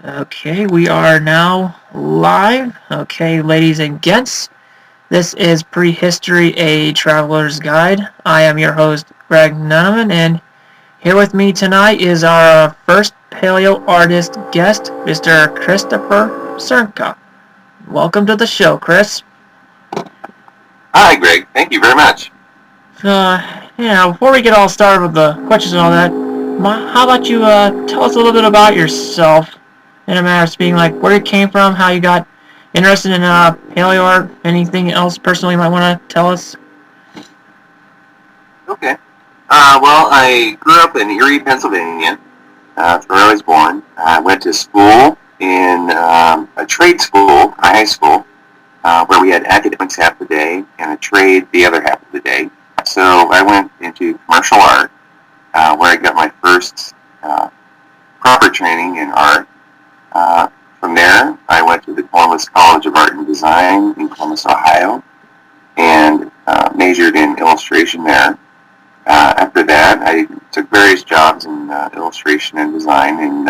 Okay, we are now live. Okay, ladies and gents, this is Prehistory, a Traveler's Guide. I am your host, Greg Nuneman, and here with me tonight is our first paleo artist guest, Mr. Christopher Srnka. Welcome to the show, Chris. Hi, Greg. Thank you very much. Before we get all started with the questions and all that, how about you tell us a little bit about yourself in a matter of speaking, like where you came from, how you got interested in paleo art, anything else personally you might want to tell us? Okay. Well, I grew up in Erie, Pennsylvania. That's where I was born. I went to school in a trade school, a high school, where we had academics half the day and a trade the other half of the day. So I went into commercial art, where I got my first proper training in art. From there, I went to the Columbus College of Art and Design in Columbus, Ohio, and majored in illustration there. After that, I took various jobs in illustration and design, and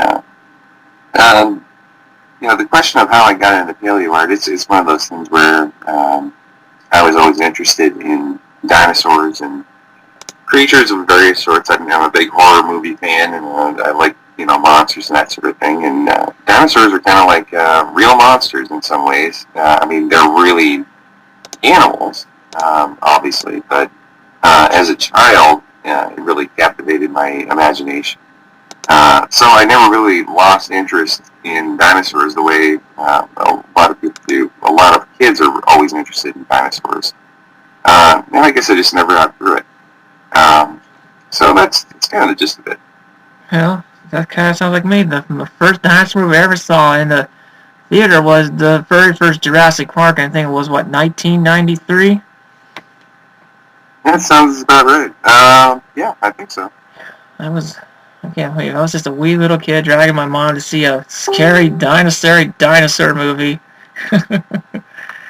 the question of how I got into paleo art, it's one of those things where I was always interested in dinosaurs and creatures of various sorts. I'm a big horror movie fan, and I like monsters and that sort of thing. And dinosaurs are kind of like real monsters in some ways. They're really animals, obviously, but as a child, it really captivated my imagination. So I never really lost interest in dinosaurs the way a lot of people do. A lot of kids are always interested in dinosaurs. And I guess I just never got through it. So that's kind of the gist of it. Well, that kind of sounds like me. The first dinosaur movie I ever saw in the theater was the very first Jurassic Park. I think it was, 1993? That sounds about right. Yeah, I think so. I can't believe I was just a wee little kid dragging my mom to see a scary dinosaur movie.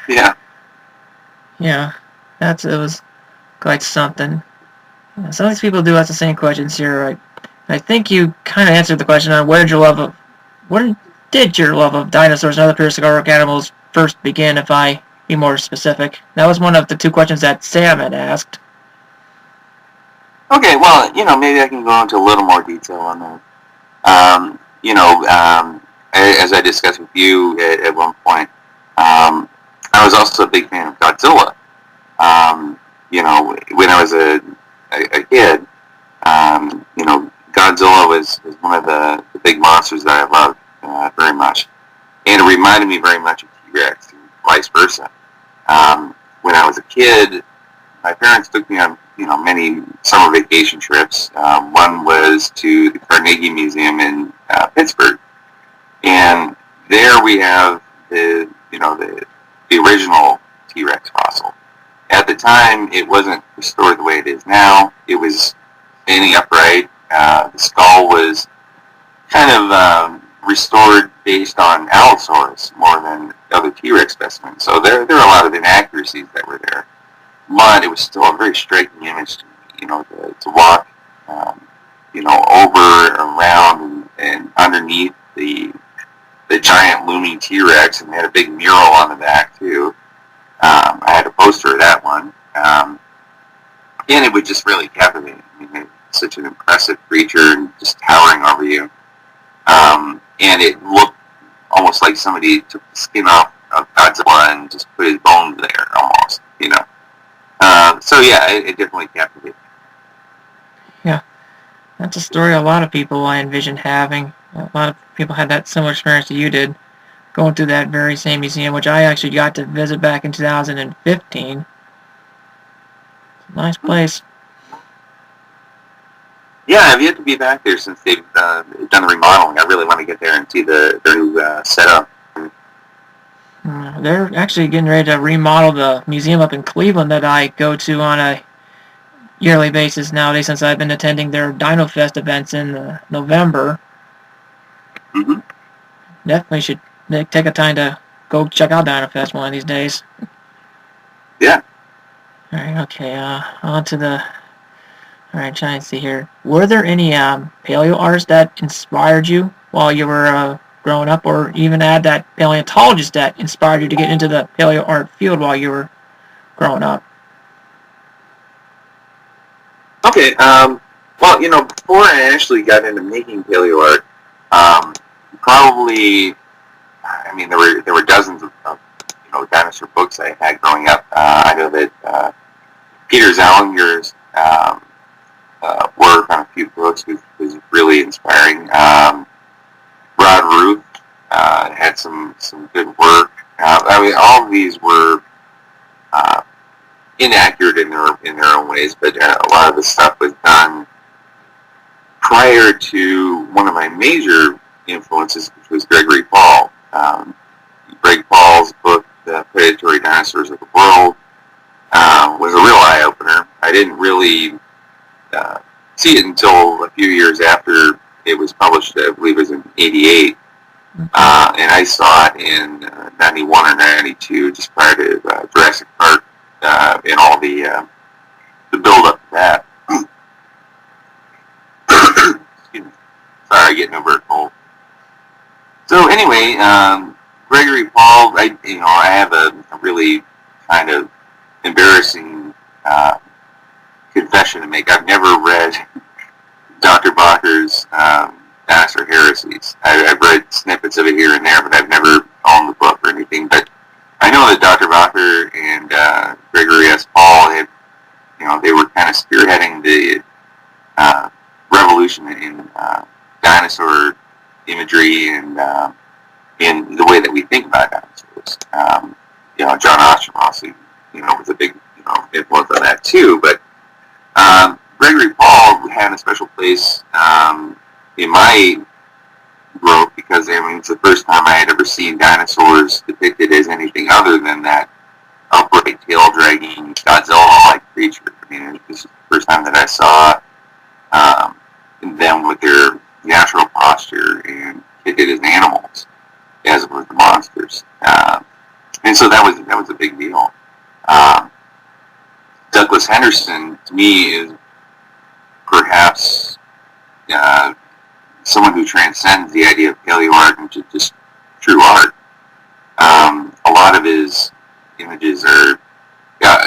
Yeah. Yeah, it was quite something. Yeah, some of these people do ask the same questions here. Right? I think you kind of answered the question on where did your love of dinosaurs and other prehistoric animals first begin, if I be more specific. That was one of the two questions that Sam had asked. Okay, well, maybe I can go into a little more detail on that. As I discussed with you at one point, I was also a big fan of Godzilla. When I was a kid, Godzilla was one of the big monsters that I loved very much. And it reminded me very much of T-Rex and vice versa. When I was a kid, my parents took me on many summer vacation trips. One was to the Carnegie Museum in Pittsburgh, and there we have the original T-Rex fossil. At the time, it wasn't restored the way it is now. It was standing upright. The skull was kind of restored based on Allosaurus more than other T-Rex specimens. So there are a lot of inaccuracies that were there. But it was still a very striking image to me, to walk, over, around, and underneath the giant looming T-Rex, and they had a big mural on the back too. I had a poster of that one, and it was just really captivating. It's such an impressive creature and just towering over you. And it looked almost like somebody took the skin off of Godzilla and just put his bones there, almost, So yeah, it definitely captivated me. Yeah, that's a story a lot of people I envisioned having. A lot of people had that similar experience that you did, going through that very same museum, which I actually got to visit back in 2015. It's a nice place. Yeah, I've yet to be back there since they've done the remodeling. I really want to get there and see their new setup. They're actually getting ready to remodel the museum up in Cleveland that I go to on a yearly basis nowadays, since I've been attending their Dino Fest events in November. Mm-hmm. Definitely should take a time to go check out Dino Fest one of these days. Yeah. Alright, okay, on to the... Alright, trying to see here. Were there any paleo artists that inspired you while you were growing up, or even add that paleontologist that inspired you to get into the paleo art field while you were growing up? Okay, well, before I actually got into making paleo art, probably, there were dozens of dinosaur books I had growing up. I know that Peter Zallinger's work on a few books was really inspiring. Rod Ruth had some good work. All of these were inaccurate in their own ways, but a lot of the stuff was done prior to one of my major influences, which was Gregory Paul. Greg Paul's book, The Predatory Dinosaurs of the World, was a real eye-opener. I didn't really see it until a few years after it was published. I believe it was in '88. And I saw it in '91 or '92, just prior to Jurassic Park, and all the build-up to that. Excuse me. Sorry, getting over a cold. So anyway, Gregory Paul, I have a really kind of embarrassing confession to make. I've never read Dr. Bacher's Dinosaur Heresies. I've read snippets of it here and there, but I've never owned the book or anything. But I know that Dr. Bacher and Gregory S. Paul had, they were kind of spearheading the revolution in dinosaur imagery and in the way that we think about dinosaurs. John Ostermoss, was a big, influence on that too. But Gregory Paul had a special place in my growth because it's the first time I had ever seen dinosaurs depicted as anything other than that upright tail-dragging Godzilla-like creature. This is the first time that I saw them with their natural posture and depicted as animals as opposed to monsters. And so that was a big deal. Douglas Henderson, to me, is perhaps someone who transcends the idea of paleo art into just true art. A lot of his images are,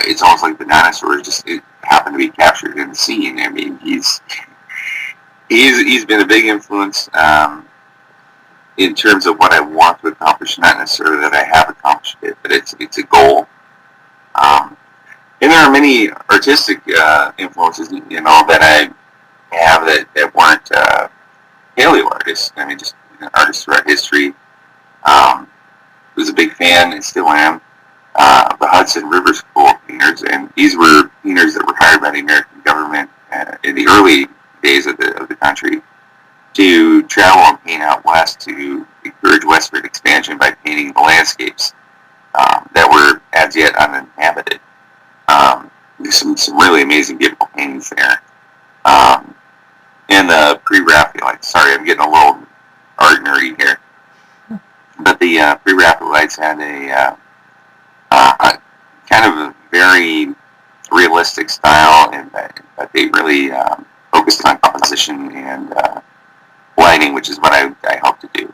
it's almost like the dinosaurs just happen to be captured in the scene. He's been a big influence in terms of what I want to accomplish, not necessarily that I have accomplished it, but it's a goal. And there are many artistic influences, that I have that weren't paleo artists. Just artists throughout history. Was a big fan and still am of the Hudson River School of painters, and these were painters that were hired by the American government in the early days of the country to travel and paint out west to encourage westward expansion by painting the landscapes that were as yet uninhabited. There's some really amazing, beautiful paintings there. And the pre-Raphaelites, sorry, I'm getting a little art nerdy here, but the pre-Raphaelites had a kind of a very realistic style, and that they really focused on composition and lighting, which is what I hope to do.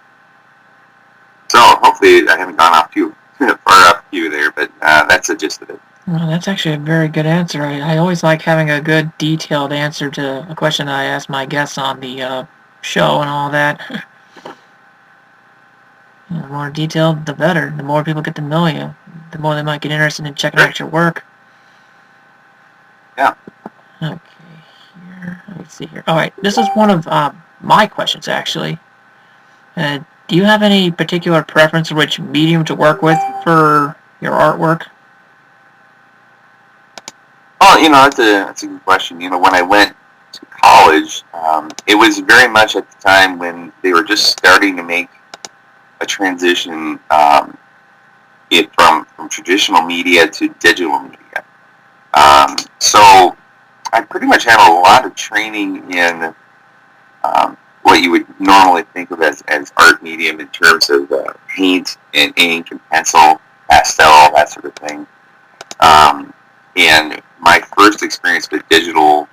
So hopefully I haven't gone off too far off cue there, but that's the gist of it. Well, that's actually a very good answer. I always like having a good detailed answer to a question that I ask my guests on the show and all that. The more detailed, the better. The more people get to know you, the more they might get interested in checking out your work. Yeah. Okay, here. Let me see here. All right, this is one of my questions, actually. Do you have any particular preference for which medium to work with for your artwork? Well, that's a good question. When I went to college, it was very much at the time when they were just starting to make a transition from traditional media to digital media. So I pretty much had a lot of training in what you would normally think of as art medium in terms of paint and ink and pencil, pastel, that sort of thing. And my first experience with digital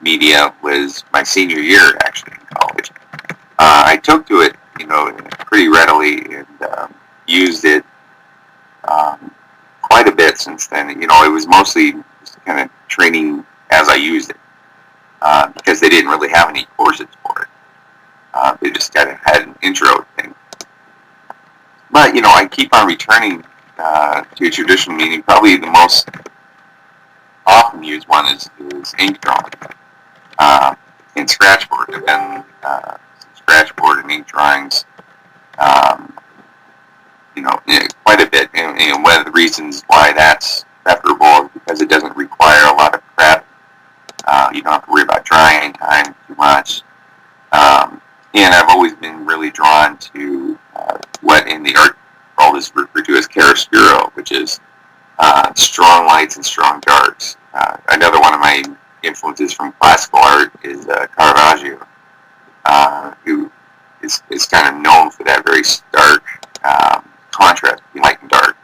media was my senior year, actually, in college. I took to it, pretty readily and used it quite a bit since then. It was mostly just kind of training as I used it because they didn't really have any courses for it. They just kind of had an intro thing. But, I keep on returning to a traditional medium. Probably the most often used one is ink drawing and scratchboard. There have been some scratchboard and ink drawings, quite a bit. And one of the reasons why that's preferable is because it doesn't require a lot of prep. You don't have to worry about drying time too much. And I've always been really drawn to what in the art world is referred to as chiaroscuro, which is strong lights and strong darks. Another one of my influences from classical art is Caravaggio, who is kind of known for that very stark contrast between light and dark,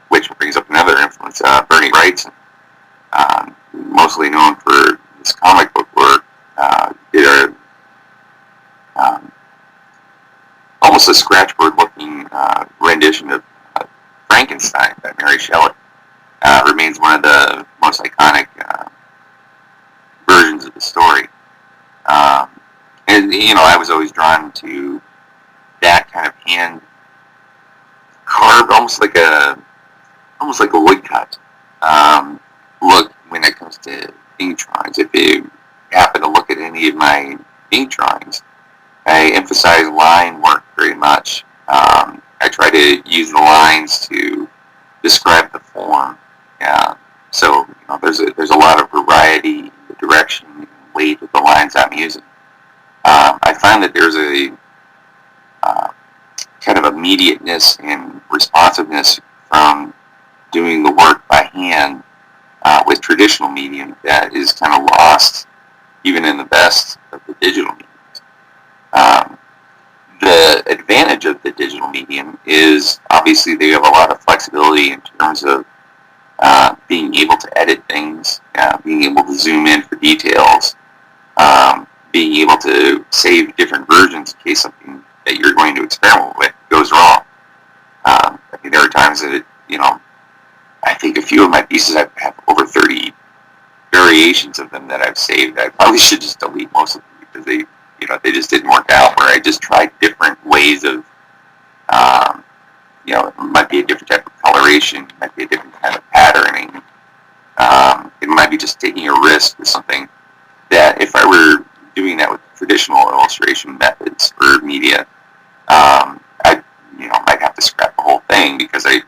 which brings up another influence, Bernie Wrightson, mostly known for his comic book work, did almost a scratchboard-looking rendition of Frankenstein by Mary Shelley. Remains one of the most iconic versions of the story. And I was always drawn to that kind of hand carved, almost like a woodcut look when it comes to ink drawings. If you happen to look at any of my ink drawings, I emphasize line work very much. I try to use the lines to describe the form. So there's a lot of variety in the direction and weight of the lines I'm using. I find that there's a kind of immediateness and responsiveness from doing the work by hand with traditional medium that is kind of lost even in the best of the digital mediums. The advantage of the digital medium is obviously they have a lot of flexibility in terms of being able to edit things, being able to zoom in for details, being able to save different versions in case something that you're going to experiment with goes wrong. There are times that I think a few of my pieces I have over 30 variations of them that I've saved. I probably should just delete most of them because they just didn't work out. Where I just tried different ways of, it might be a different type of coloration, it might be a different kind of patterning. It might be just taking a risk with something that if I were doing that with traditional illustration methods or media, I might have to scrap the whole thing because I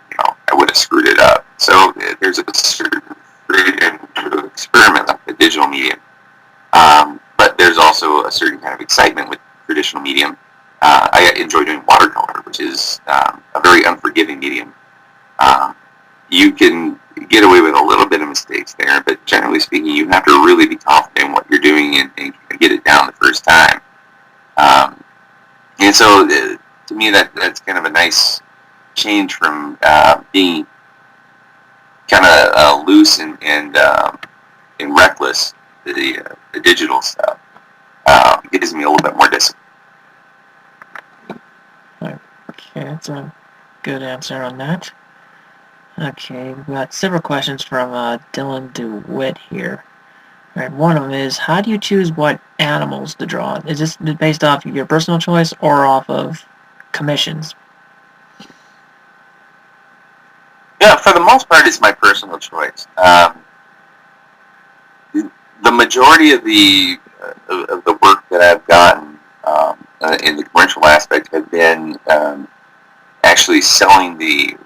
would have screwed it up. So there's a certain freedom to experiment with the digital medium. But there's also a certain kind of excitement with traditional medium. I enjoy doing watercolor, which is a very unforgiving medium. You can get away with a little bit of mistakes there, but generally speaking, you have to really be confident in what you're doing and get it down the first time. And so, to me, that's kind of a nice change from being kind of loose and reckless to the digital stuff. It gives me a little bit more discipline. Okay, that's a good answer on that. Okay, we've got several questions from Dylan DeWitt here. Alright, one of them is, how do you choose what animals to draw? Is this based off your personal choice or off of commissions? Yeah, for the most part, it's my personal choice. The majority of the work that I've gotten in the commercial aspect have been actually selling the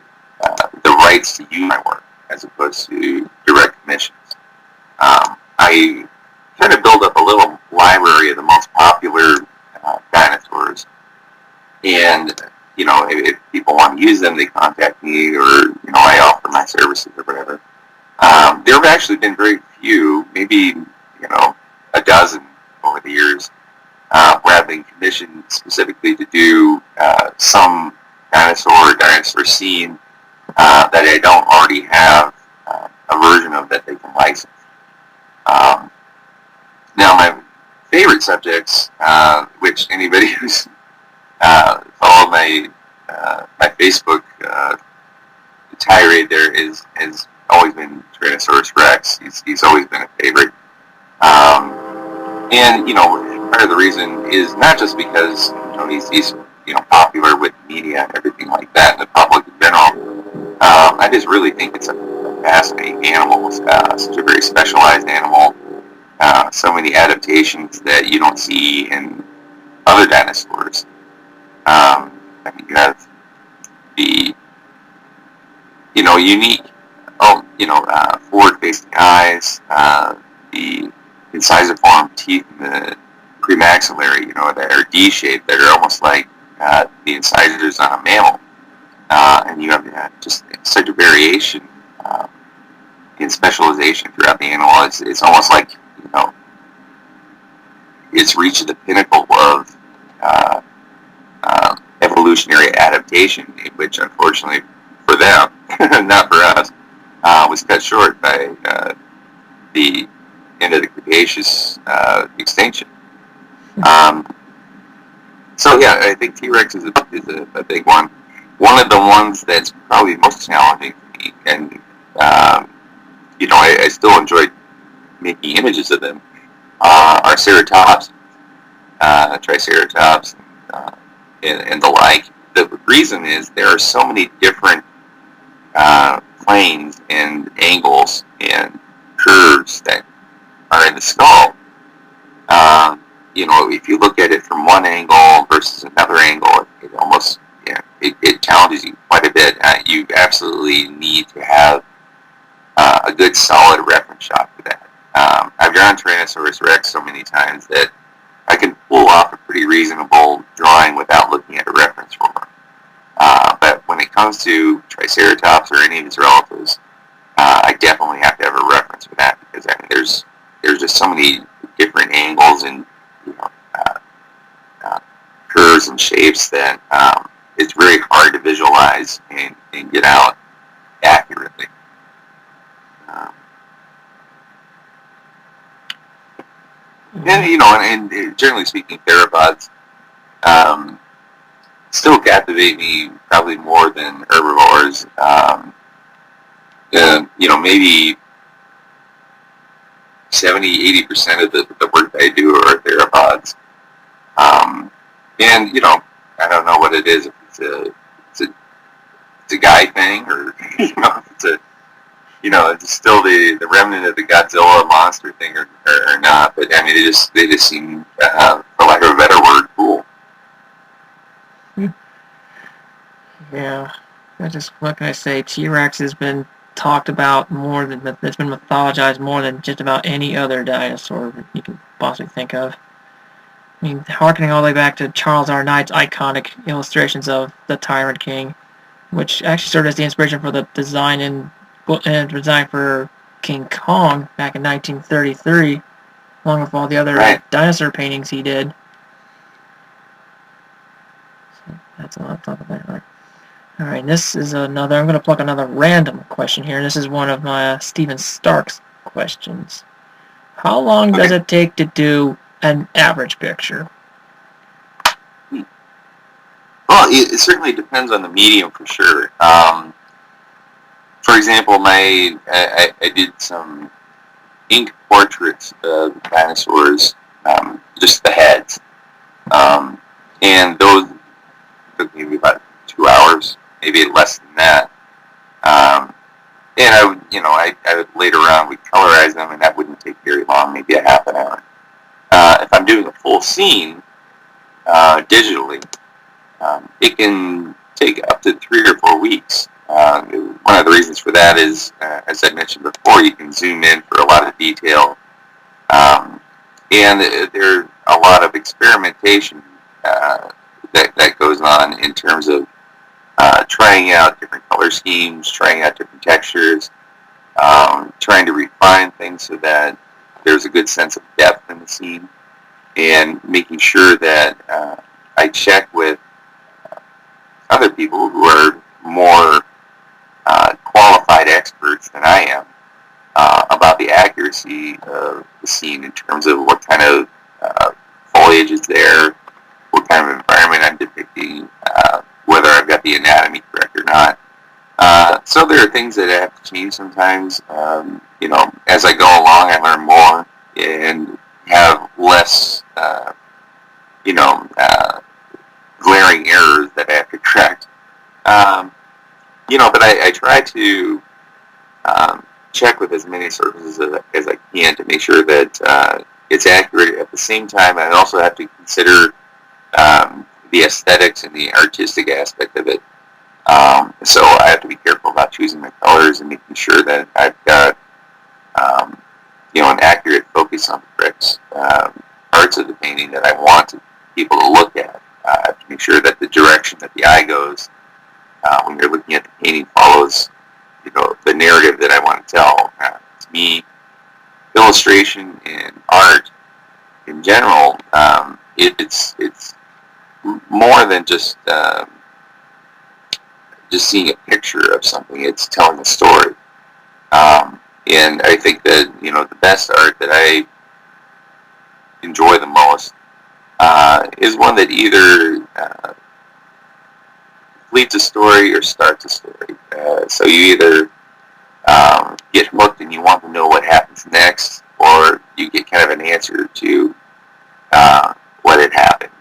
rights to use my work as opposed to direct commissions. I kind of build up a little library of the most popular dinosaurs, and if people want to use them, they contact me, or I offer my services or whatever. There have actually been very few, maybe a dozen over the years, where I've been commissioned specifically to do some dinosaur scene that I don't already have a version of that they can license. Now, my favorite subjects, which anybody who's my Facebook tirade there has always been Tyrannosaurus Rex. He's always been a favorite. And part of the reason is not just because he's popular with media and everything like that, and the public in general. I just really think it's a fascinating animal. Such a very specialized animal. So many adaptations that you don't see in other dinosaurs. I mean, you have the unique, forward-facing eyes, the incisiform teeth in the premaxillary, that are D-shaped, that are almost like the incisors on a mammal. And you have just such a variation in specialization throughout the animal. It's almost like, it's reached the pinnacle of evolutionary adaptation, which unfortunately for them, not for us, was cut short by the end of the Cretaceous extinction. So yeah, I think T-Rex is a big one. One of the ones that's probably most challenging for me, and I still enjoy making images of them, are Ceratops, Triceratops, and the like. The reason is there are so many different planes and angles and curves that are in the skull. If you look at it from one angle versus another angle, it almost it challenges you quite a bit. You absolutely need to have a good solid reference shot for that. I've drawn Tyrannosaurus Rex so many times that I can pull off a pretty reasonable drawing without looking at a reference for it. But when it comes to Triceratops or any of his relatives, I definitely have to have a reference for that, because there's just so many different angles and curves and shapes that it's very hard to visualize and get out accurately. And generally speaking, theropods still captivate me probably more than herbivores. Maybe 70-80% of the work that I do are theropods. I don't know what it is, if it's a guy thing, or it's still the remnant of the Godzilla monster thing, or not. But I mean, they just seem, for lack of a better word, cool. Yeah, what can I say? T-Rex has been talked about more than, it's been mythologized more than just about any other dinosaur you can possibly think of. I mean, harkening all the way back to Charles R. Knight's iconic illustrations of the Tyrant King, which actually served as the inspiration for the design for King Kong back in 1933, along with all the other dinosaur paintings he did. So that's a lot to talk about. Right. All right, this is another. I'm going to pluck another random question here. This is one of my Steven Stark's questions. How long does it take to do an average picture? Well, it certainly depends on the medium, for sure. For example, I did some ink portraits of dinosaurs, just the heads, and those took maybe about 2 hours, maybe less than that. And I would later on we'd colorize them, and that wouldn't take very long, maybe a half an hour. If I'm doing a full scene digitally, it can take up to 3 or 4 weeks. One of the reasons for that is, as I mentioned before, you can zoom in for a lot of detail, and there's a lot of experimentation that goes on in terms of trying out different color schemes, trying out different textures, trying to refine things so that there's a good sense of depth in the scene, and making sure that I check with other people who are more qualified experts than I am about the accuracy of the scene in terms of what kind of foliage is there, what kind of environment I'm depicting, the anatomy correct or not. So there are things that I have to change sometimes. As I go along, I learn more and have less, glaring errors that I have to correct. But I try to check with as many sources as I can to make sure that it's accurate. At the same time, I also have to consider the aesthetics and the artistic aspect of it. So I have to be careful about choosing my colors and making sure that I've got an accurate focus on the correct parts of the painting that I want people to look at. I have to make sure that the direction that the eye goes when you're looking at the painting follows, the narrative that I want to tell. To me, illustration and art in general, it's more than just seeing a picture of something. It's telling a story. And I think that, the best art that I enjoy the most is one that either leads a story or starts a story. So you either get hooked and you want to know what happens next, or you get kind of an answer to what had happened.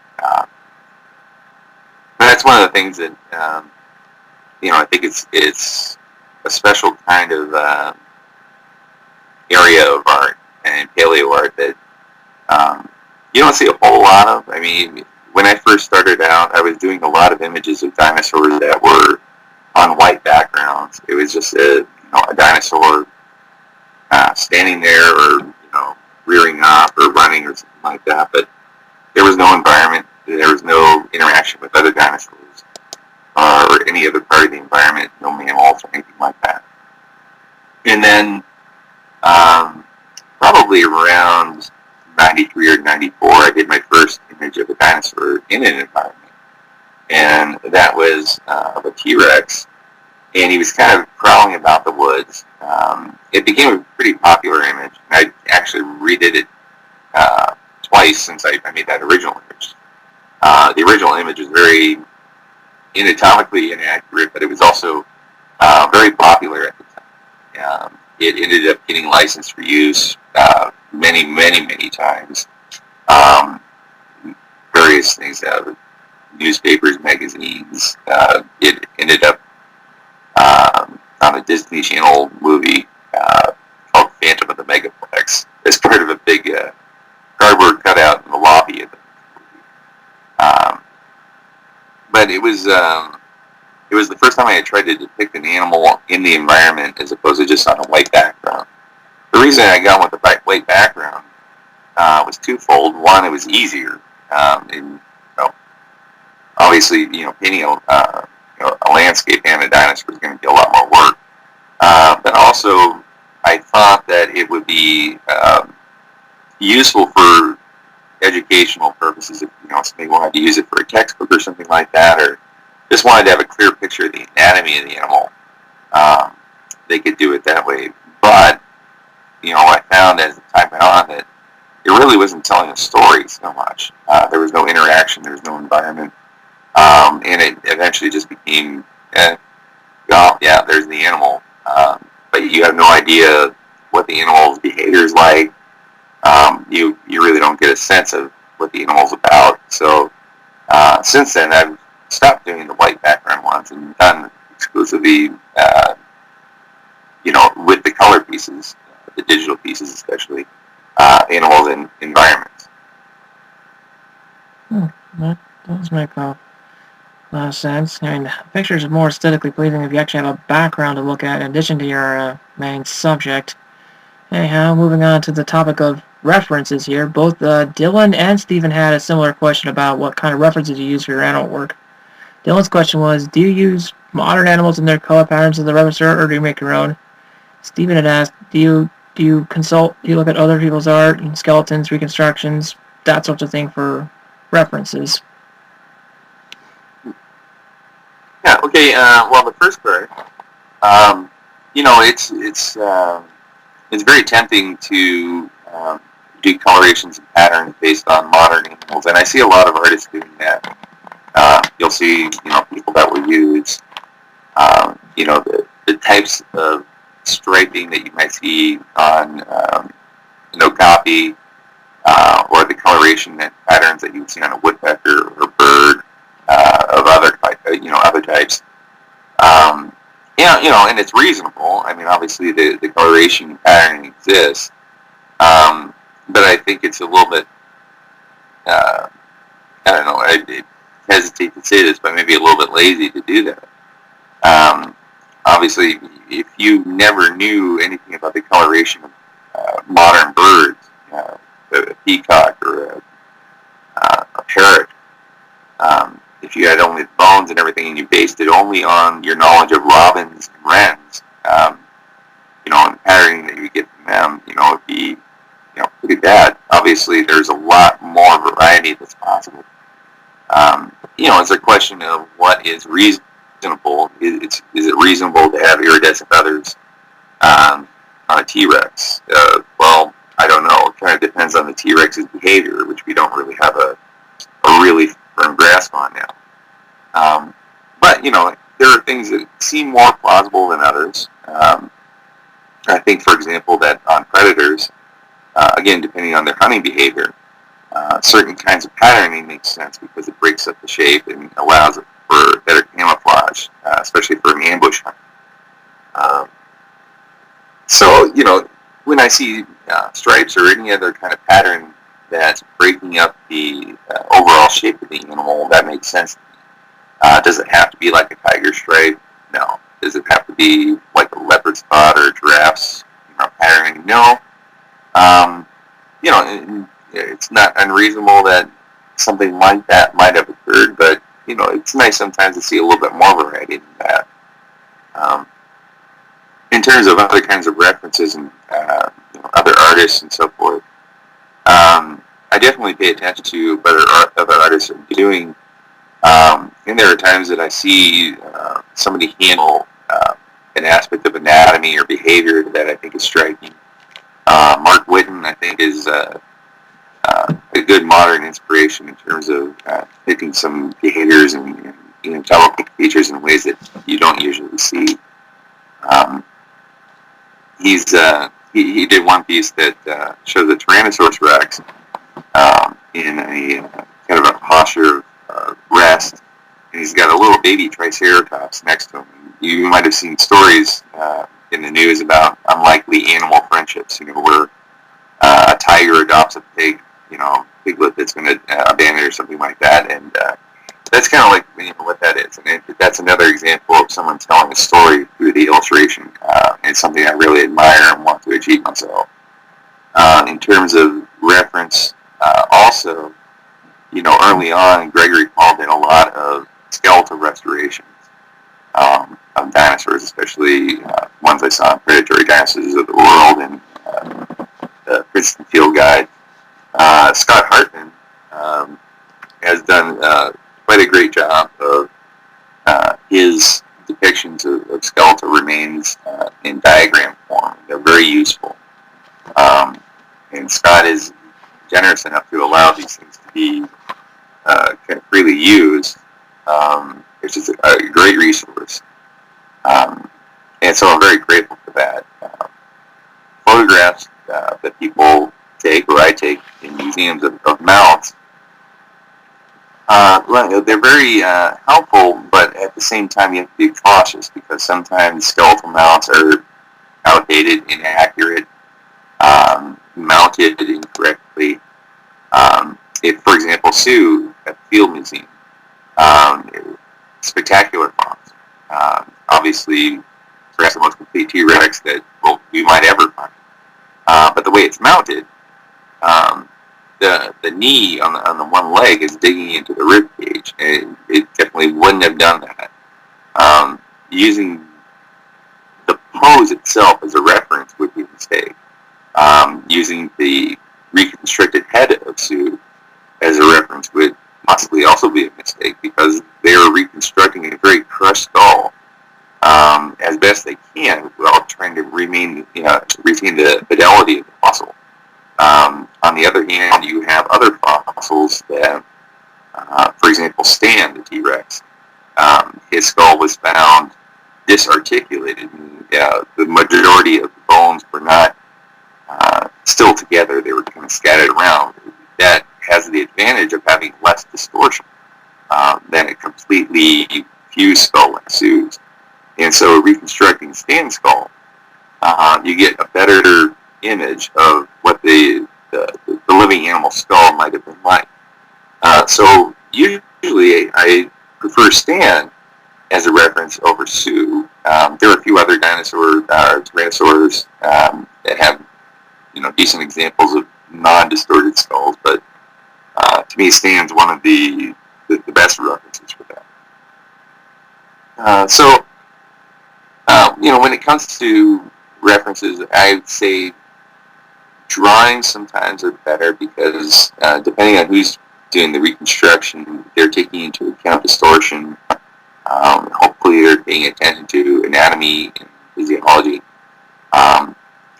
But that's one of the things that I think it's a special kind of area of art and paleo art that you don't see a whole lot of. I mean, when I first started out, I was doing a lot of images of dinosaurs that were on white backgrounds. It was just a dinosaur standing there, or rearing up or running or something like that. But there was no environment. There was no interaction with other dinosaurs or any other part of the environment. No mammals or anything like that. And then probably around 93 or 94, I did my first image of a dinosaur in an environment. And that was of a T-Rex. And he was kind of crawling about the woods. It became a pretty popular image. I actually redid it twice since I made that original image. The original image was very anatomically inaccurate, but it was also very popular at the time. It ended up getting licensed for use many, many, many times. Various things, newspapers, magazines. It ended up on a Disney Channel movie called Phantom of the Megaplex as part of a big cardboard cutout in the lobby of the movie. But it was the first time I had tried to depict an animal in the environment as opposed to just on a white background. The reason I got with the white background was twofold. One, it was easier, and obviously, painting a landscape and a dinosaur is going to be a lot more work. But also, I thought that it would be useful for educational purposes. If somebody wanted to use it for a textbook or something like that, or just wanted to have a clear picture of the anatomy of the animal, they could do it that way. But I found as the time went on that it really wasn't telling a story so much. There was no interaction. There was no environment. And it eventually just became, there's the animal. But you have no idea what the animal's behavior is like. You really don't get a sense of what the animal's about. So since then, I've stopped doing the white background ones and done exclusively, with the color pieces, the digital pieces especially, animals and environments. That does make a lot of sense. I mean, pictures are more aesthetically pleasing if you actually have a background to look at in addition to your main subject. Anyhow, moving on to the topic of references here. Both Dylan and Stephen had a similar question about what kind of references you use for your animal work. Dylan's question was, do you use modern animals and their color patterns as the reference, or do you make your own? Stephen had asked, do you look at other people's art and skeletons, reconstructions, that sort of thing for references? Yeah, okay, well, the first part, it's very tempting to do colorations and patterns based on modern animals, and I see a lot of artists doing that. You'll see, people that will use, the types of striping that you might see on, copy, or the coloration and patterns that you would see on a woodpecker or bird, of other types. And it's reasonable. I mean, obviously the coloration pattern exists, but I think it's a little bit, I don't know, I hesitate to say this, but maybe a little bit lazy to do that. Obviously, if you never knew anything about the coloration of modern birds, a peacock or a parrot, if you had only the bones and everything and you based it only on your knowledge of robins and wrens, and the patterning that you get from them, would be, pretty bad. Obviously, there's a lot more variety that's possible. It's a question of what is reasonable. Is it reasonable to have iridescent feathers on a T-Rex? Well, I don't know. It kind of depends on the T-Rex's behavior, which we don't really have a really firm grasp on now. But, there are things that seem more plausible than others. I think, for example, that on predators, again, depending on their hunting behavior, certain kinds of patterning makes sense because it breaks up the shape and allows it for better camouflage, especially for an ambush hunt. So, when I see stripes or any other kind of pattern that's breaking up the overall shape of the animal, that makes sense. Does it have to be like a tiger stripe? No. Does it have to be like a leopard spot or a giraffe's patterning? No. It's not unreasonable that something like that might have occurred, but, it's nice sometimes to see a little bit more variety than that. In terms of other kinds of references and, other artists and so forth, I definitely pay attention to what other artists are doing. And there are times that I see somebody handle an aspect of anatomy or behavior that I think is striking. Mark Whitten, I think, is a good modern inspiration in terms of picking some behaviors and chemical features in ways that you don't usually see. He did one piece that showed the Tyrannosaurus Rex in a kind of a posture of rest, and he's got a little baby Triceratops next to him. You might have seen stories in the news about unlikely animal friendships, where a tiger adopts a piglet that's going to abandon or something like that, and that's kind of like what that is. And that's another example of someone telling a story through the illustration. It's something I really admire and want to achieve myself. In terms of reference, also, early on, Gregory Paul did a lot of skeletal restorations of dinosaurs, especially ones I saw in Predatory Dinosaurs of the World and the Princeton Field Guide. Scott Hartman has done quite a great job of his depictions of skeletal remains in diagram form. They're very useful. And Scott is generous enough to allow these things to be kind of freely used, which is a great resource. And so I'm very grateful for that. Photographs that people take, or I take, in museums of mounts, they're very helpful, but at the same time you have to be cautious because sometimes skeletal mounts are outdated, inaccurate, mounted incorrectly. If, for example, Sue at the Field Museum, spectacular bones, obviously perhaps the most complete T-Rex that we might ever find. But the way it's mounted, the knee on the one leg is digging into the rib cage, and it definitely wouldn't have done that. Using the pose itself as a reference would be a mistake. Using the reconstructed head of Sue as a reference would possibly also be a mistake because they are reconstructing a very crushed skull as best they can while trying to retain the fidelity of the fossil. On the other hand, you have other fossils that For example, Stan, the T-Rex, his skull was found disarticulated. The majority of the bones were not still together. They were kind of scattered around. That has the advantage of having less distortion than a completely fused skull like Sue's. And so reconstructing Stan's skull, you get a better image of what the living animal skull might have been like. So usually I prefer Stan as a reference over Sue. There are a few other tyrannosaurs that have decent examples of non-distorted skulls, but to me Stan's one of the best references for that. When it comes to references, I would say drawings sometimes are better because depending on who's doing the reconstruction, they're taking into account distortion. Hopefully they're paying attention to anatomy and physiology.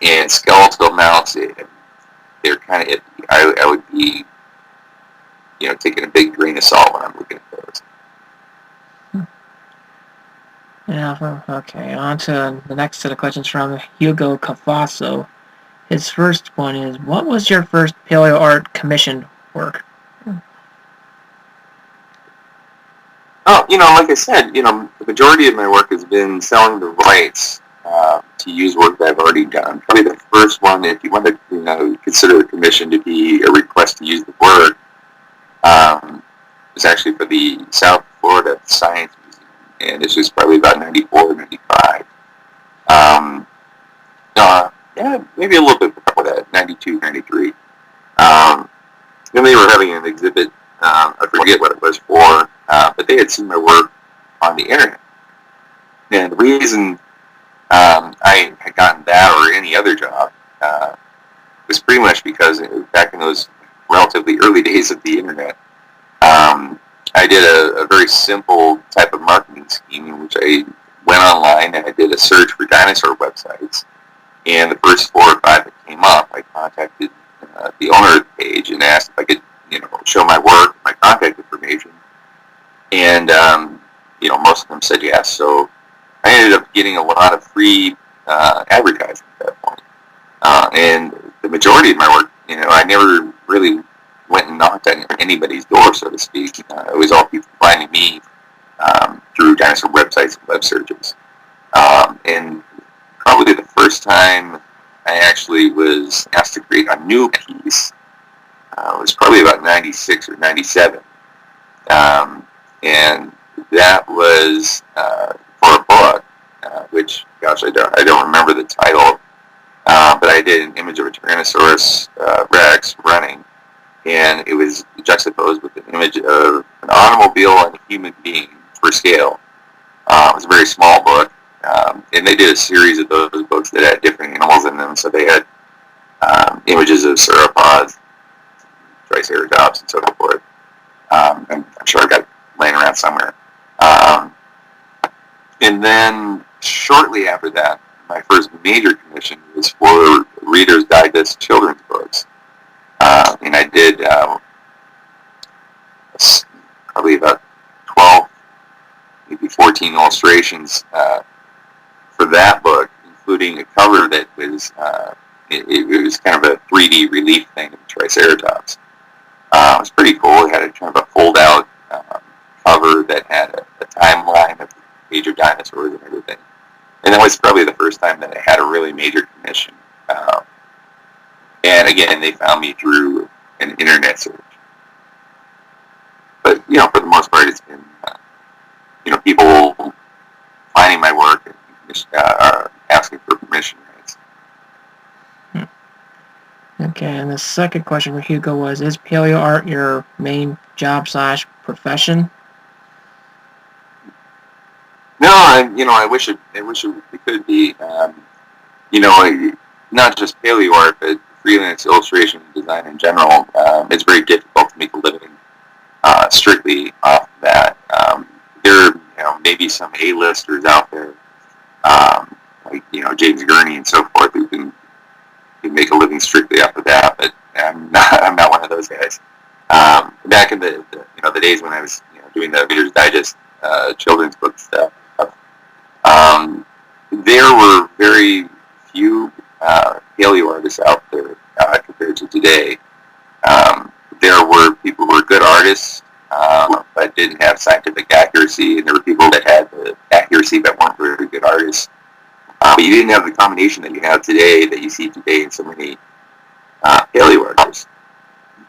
And skeletal mounts, they're kind of iffy. I would be, taking a big grain of salt when I'm looking at those. Yeah, okay, on to the next set of questions from Hugo Cafasso. His first one is, what was your first paleo art commissioned work? Oh, like I said, the majority of my work has been selling the rights to use work that I've already done. Probably the first one, if you want to, consider a commission to be a request to use the work, was actually for the South Florida Science Museum, and this was probably about 94, 95. Maybe a little bit before that, 92, 93. And they were having an exhibit, I forget what it was for, but they had seen my work on the internet. And the reason I had gotten that or any other job was pretty much because back in those relatively early days of the internet, I did a very simple type of marketing scheme in which I went online and I did a search for dinosaur websites. And the first 4 or 5 that came up, I contacted the owner of the page and asked if I could, show my work, my contact information. And, most of them said yes. So I ended up getting a lot of free advertising at that point. And the majority of my work, I never really went and knocked on anybody's door, so to speak. It was all people finding me through dinosaur websites and web searches. And probably the first time I actually was asked to create a new piece was probably about 96 or 97. And that was for a book, which, gosh, I don't remember the title, but I did an image of a Tyrannosaurus Rex running, and it was juxtaposed with an image of an automobile and a human being for scale. It was a very small book, and they did a series of those books that had different animals in them, so they had images of sauropods, triceratops, and so forth. I'm sure I've got it laying around somewhere. And then shortly after that, my first major commission was for Reader's Digest children's books. And I did probably about 12, maybe 14 illustrations for that book, including a cover that was, it was kind of a 3D relief thing of Triceratops. It was pretty cool. It had a kind of a fold-out cover that had a timeline of the major dinosaurs and everything. And that was probably the first time that I had a really major commission. And again, they found me through an internet search. But, for the most part, it's been, people finding my work and asking for permission rights. Okay, and the second question for Hugo was, is paleo art your main job / profession? No, I wish it could be. Not just paleo art, but freelance illustration and design in general. It's very difficult to make a living strictly off of that. There are, maybe some A-listers out there, like James Gurney and so forth, who can make a living strictly off of that. But I'm not one of those guys. Back in the the days when I was doing the Reader's Digest children's book stuff. There were very few paleo artists out there compared to today. There were people who were good artists, but didn't have scientific accuracy, and there were people that had the accuracy but weren't very good artists. But you didn't have the combination that you have today, that you see today in so many paleo artists.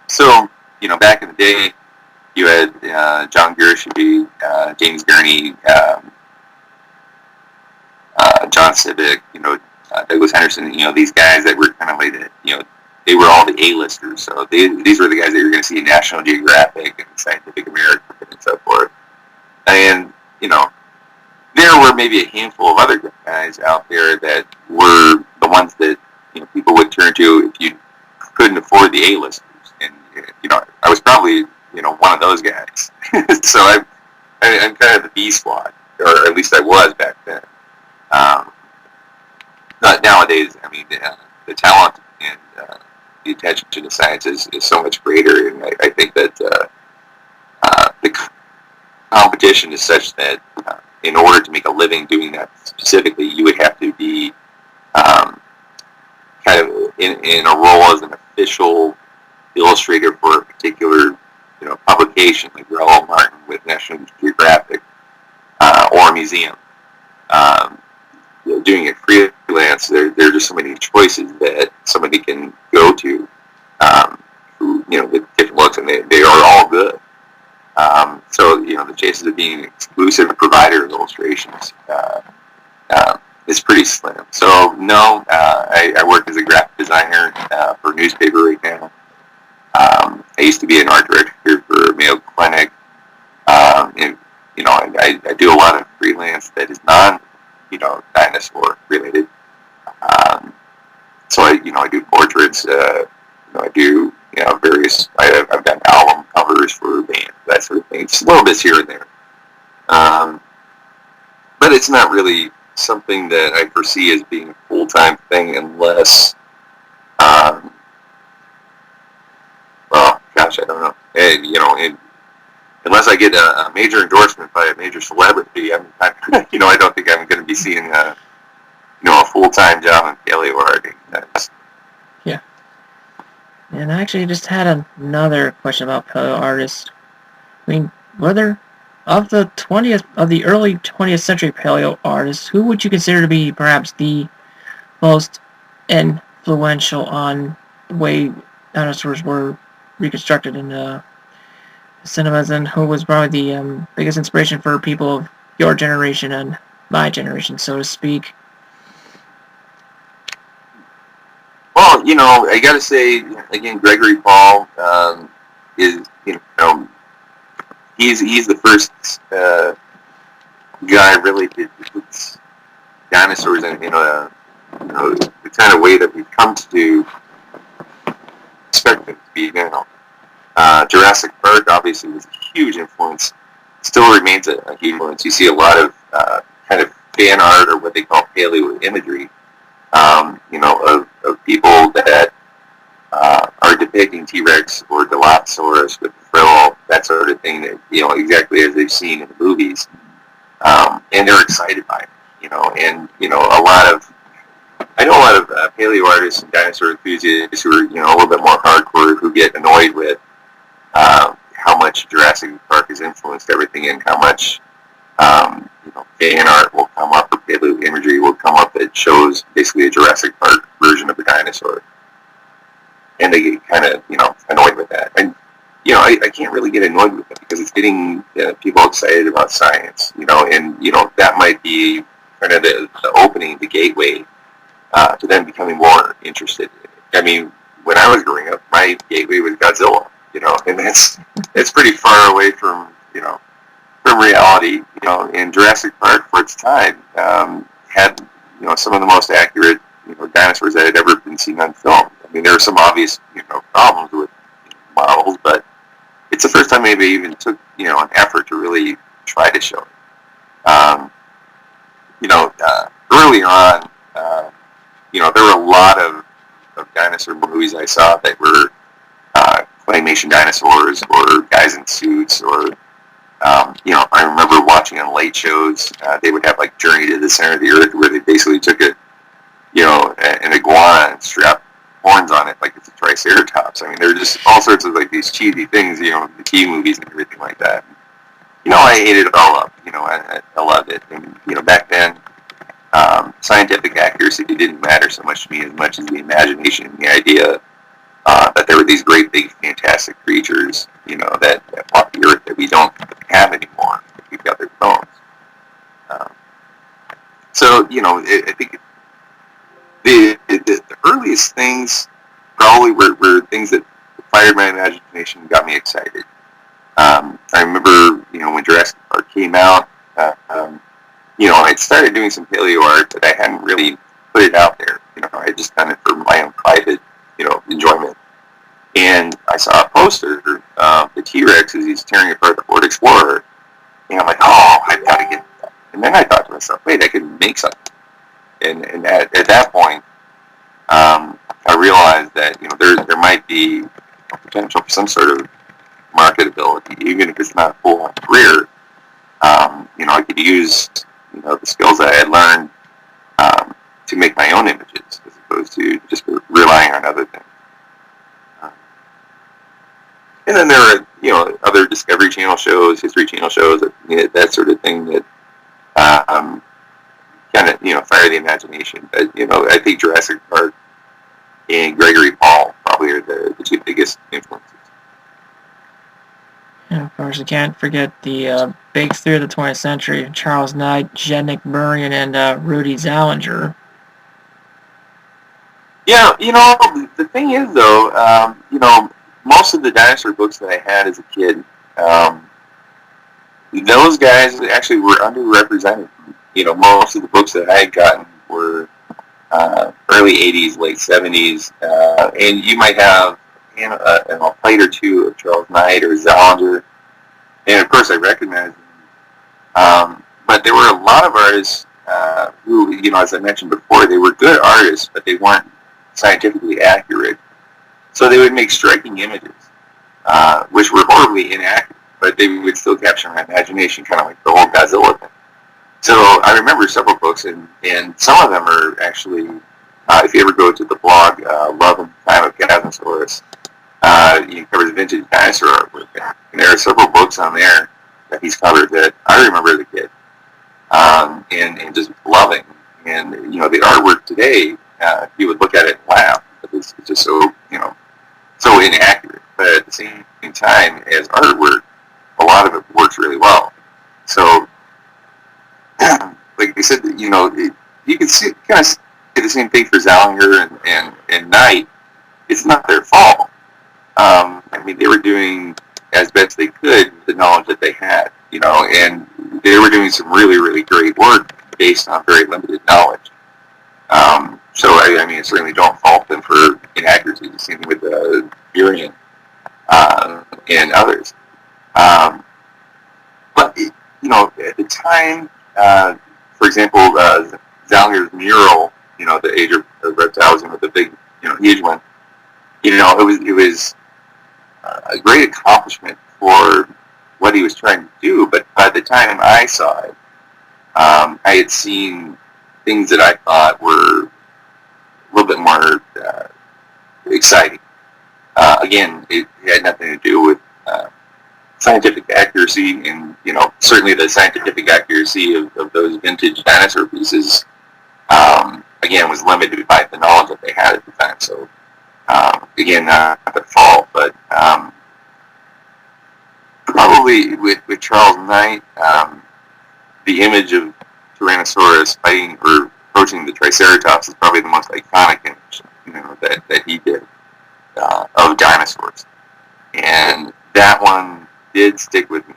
So, back in the day, you had John Gershby, James Gurney, John Civic, Douglas Henderson, these guys that were kind of like, they were all the A-listers. So these were the guys that you're going to see in National Geographic and Scientific American and so forth. And, there were maybe a handful of other guys out there that were the ones that, people would turn to if you couldn't afford the A-listers. And, I was probably, one of those guys. So I'm kind of the B squad, or at least I was back then. Not nowadays. I mean, the talent and the attention to science is so much greater, and I think that the competition is such that in order to make a living doing that specifically, you would have to be kind of in a role as an official illustrator for a particular publication, like Rello Martin with National Geographic, or a museum. Doing it freelance, there are just so many choices that somebody can go to, who, with different looks, and they are all good. So, the chances of being an exclusive provider of illustrations is pretty slim. So, no, I work as a graphic designer for a newspaper right now. I used to be an art director for Mayo Clinic, and, I do a lot of freelance that is dinosaur related. So I do portraits. I do various. I've done album covers for bands, that sort of thing. Just a little bit here and there. But it's not really something that I foresee as being a full-time thing unless, well, gosh, I don't know. And, unless I get a major endorsement by a major celebrity, I don't think I'm going to be seeing a full-time job in paleo art. Yeah. And I actually just had another question about paleo artists. I mean, whether of the early 20th century paleo artists, who would you consider to be perhaps the most influential on the way dinosaurs were reconstructed in cinemas, and who was probably the biggest inspiration for people of your generation and my generation, so to speak? Well, I got to say again, Gregory Paul is he's the first guy really to put dinosaurs in the kind of way that we've come to expect them to be now. Jurassic Park obviously was a huge influence, still remains a huge influence. You see a lot of kind of fan art, or what they call paleo imagery, of people that are depicting T-Rex or Dilophosaurus with frill, that sort of thing, that, exactly as they've seen in the movies. And they're excited by it, and, I know a lot of paleo artists and dinosaur enthusiasts who are, a little bit more hardcore, who get annoyed with how much Jurassic Park has influenced everything, and how much fan art will come up, or paleo imagery will come up that shows basically a Jurassic Park version of a dinosaur. And they get kind of, annoyed with that. And, I can't really get annoyed with it, because it's getting people excited about science, and, that might be kind of the opening, the gateway to them becoming more interested in it. I mean, when I was growing up, my gateway was Godzilla, and it's pretty far away from, from reality, and Jurassic Park, for its time, had, some of the most accurate, dinosaurs that had ever been seen on film. I mean, there are some obvious, problems with models, but it's the first time anybody even took, an effort to really try to show it. Earlier on, there were a lot of dinosaur movies I saw that were claymation dinosaurs or guys in suits or I remember watching on late shows. They would have like Journey to the Center of the Earth, where they basically took an iguana and strapped horns on it like it's a triceratops. I mean, there were just all sorts of like these cheesy things, the T movies and everything like that. I ate it all up. I loved it. And back then, scientific accuracy didn't matter so much to me as much as the imagination and the idea that there were these great, big, fantastic creatures, that walk the earth that we don't have anymore. We've got their phones. I think the earliest things probably were things that fired my imagination and got me excited. I remember, when Jurassic Park came out, I'd started doing some paleo art, but I hadn't really put it out there. I had just done it for my own private, enjoyment. And I saw a poster of the T-Rex as he's tearing apart the Ford Explorer. And I'm like, oh, I've got to get that. And then I thought to myself, wait, I could make something. And at that point, I realized that, there might be potential for some sort of marketability, even if it's not a full-on career. I could use, the skills that I had learned to make my own images as opposed to just relying on other things. And then there are, other Discovery Channel shows, History Channel shows, that sort of thing that kind of, fire the imagination. But, I think Jurassic Park and Gregory Paul probably are the two biggest influences. And of course, you can't forget the big three of the 20th century: Charles Knight, Jednick Burian, and Rudy Zallinger. Yeah, the thing is, though, most of the dinosaur books that I had as a kid, those guys actually were underrepresented. Most of the books that I had gotten were early 80s, late 70s, and you might have a plate or two of Charles Knight or Zallinger, and of course I recognize them. But there were a lot of artists who, as I mentioned before, they were good artists, but they weren't scientifically accurate. So they would make striking images, which were horribly inaccurate, but they would still capture my imagination, kind of like the whole Godzilla thing. So I remember several books, and some of them are actually, if you ever go to the blog, Love and Time of Chasmosaurus, he covers vintage dinosaur artwork. And there are several books on there that he's covered that I remember as a kid, and just loving. And, the artwork today, you would look at it and laugh, but it's just so, so inaccurate. But at the same time, as artwork, a lot of it works really well. So, like I said, you can kind of say the same thing for Zallinger and Knight. It's not their fault. They were doing as best they could with the knowledge that they had, and they were doing some really, really great work based on very limited knowledge. So, I certainly don't fault them for inaccuracy, the same with Burian and others. But, at the time, for example, Zallinger's mural, the Age of Reptiles, the big, huge one, it was a great accomplishment for what he was trying to do, but by the time I saw it, I had seen things that I thought were a little bit more exciting. Again, it had nothing to do with scientific accuracy, and certainly the scientific accuracy of those vintage dinosaur pieces, again, was limited by the knowledge that they had at the time. So, again, not their fault, but probably with Charles Knight, the image of Tyrannosaurus fighting or approaching the Triceratops is probably the most iconic image, that he did of dinosaurs, and that one did stick with me.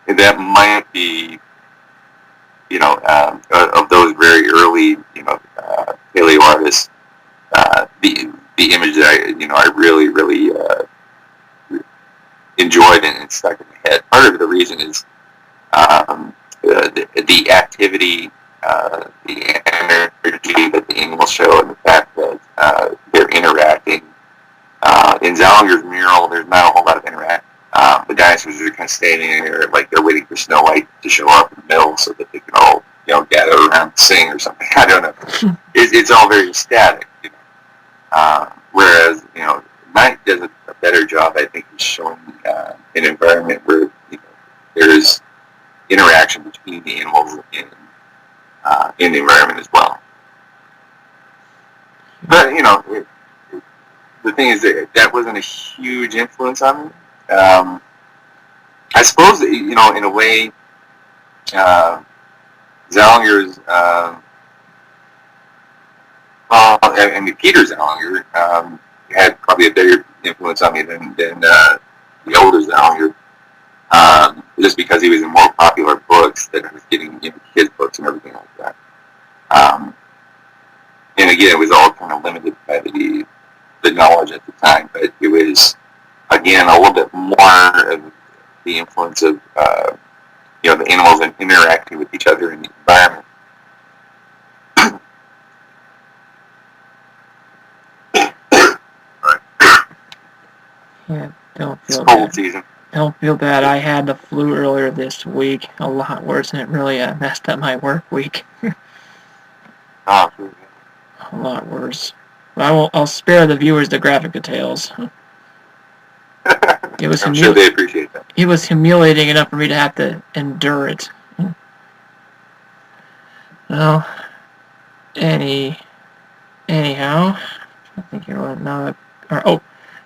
And that might be, of those very early, paleo artists, the image that I really, really enjoyed and stuck in my head. Part of the reason is the activity, the energy that the animals show, and the fact that they're interacting In Zallinger's mural, there's not a whole lot of interaction. The dinosaurs are kind of standing there like they're waiting for Snow White to show up in the middle so that they can all, gather around and sing or something. I don't know. It's all very static. Whereas, Night does a better job, I think, of showing an environment where there's interaction between the animals in the environment as well. But the thing is that wasn't a huge influence on me. I suppose that, in a way, Zallinger's, Peter Zallinger had probably a bigger influence on me than the older Zallinger, just because he was in more popular books that I was getting, kids' books and everything like that. And again, it was all kind of limited by the knowledge at the time, but it was, again, a little bit more of the influence of, the animals interacting with each other in the environment. Yeah, don't feel it's cold bad. Season. Don't feel bad. I had the flu earlier this week, a lot worse, and it really messed up my work week. Oh, a lot worse. But I'll spare the viewers the graphic details. It was I'm sure they appreciate that. It was humiliating enough for me to have to endure it. Well, anyhow, I think you're now.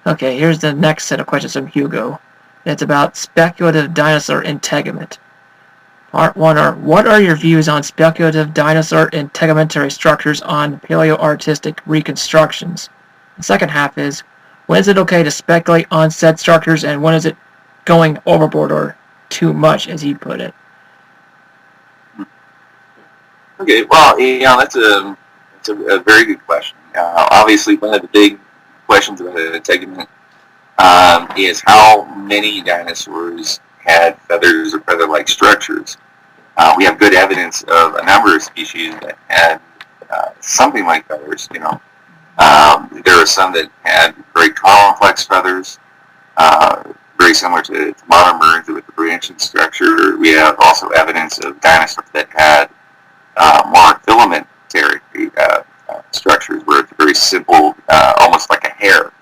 Okay. Here's the next set of questions from Hugo. It's about speculative dinosaur integument. Part 1 are, what are your views on speculative dinosaur integumentary structures on paleoartistic reconstructions? The second half is, when is it okay to speculate on said structures, and when is it going overboard or too much, as he put it? Okay, well, that's a very good question. Obviously, one of the big questions about the integument is how many dinosaurs had feathers or feather-like structures. We have good evidence of a number of species that had something like feathers. There are some that had very complex feathers, very similar to modern birds with the branching structure. We have also evidence of dinosaurs that had more filamentary structures, where it's very simple, almost like a hair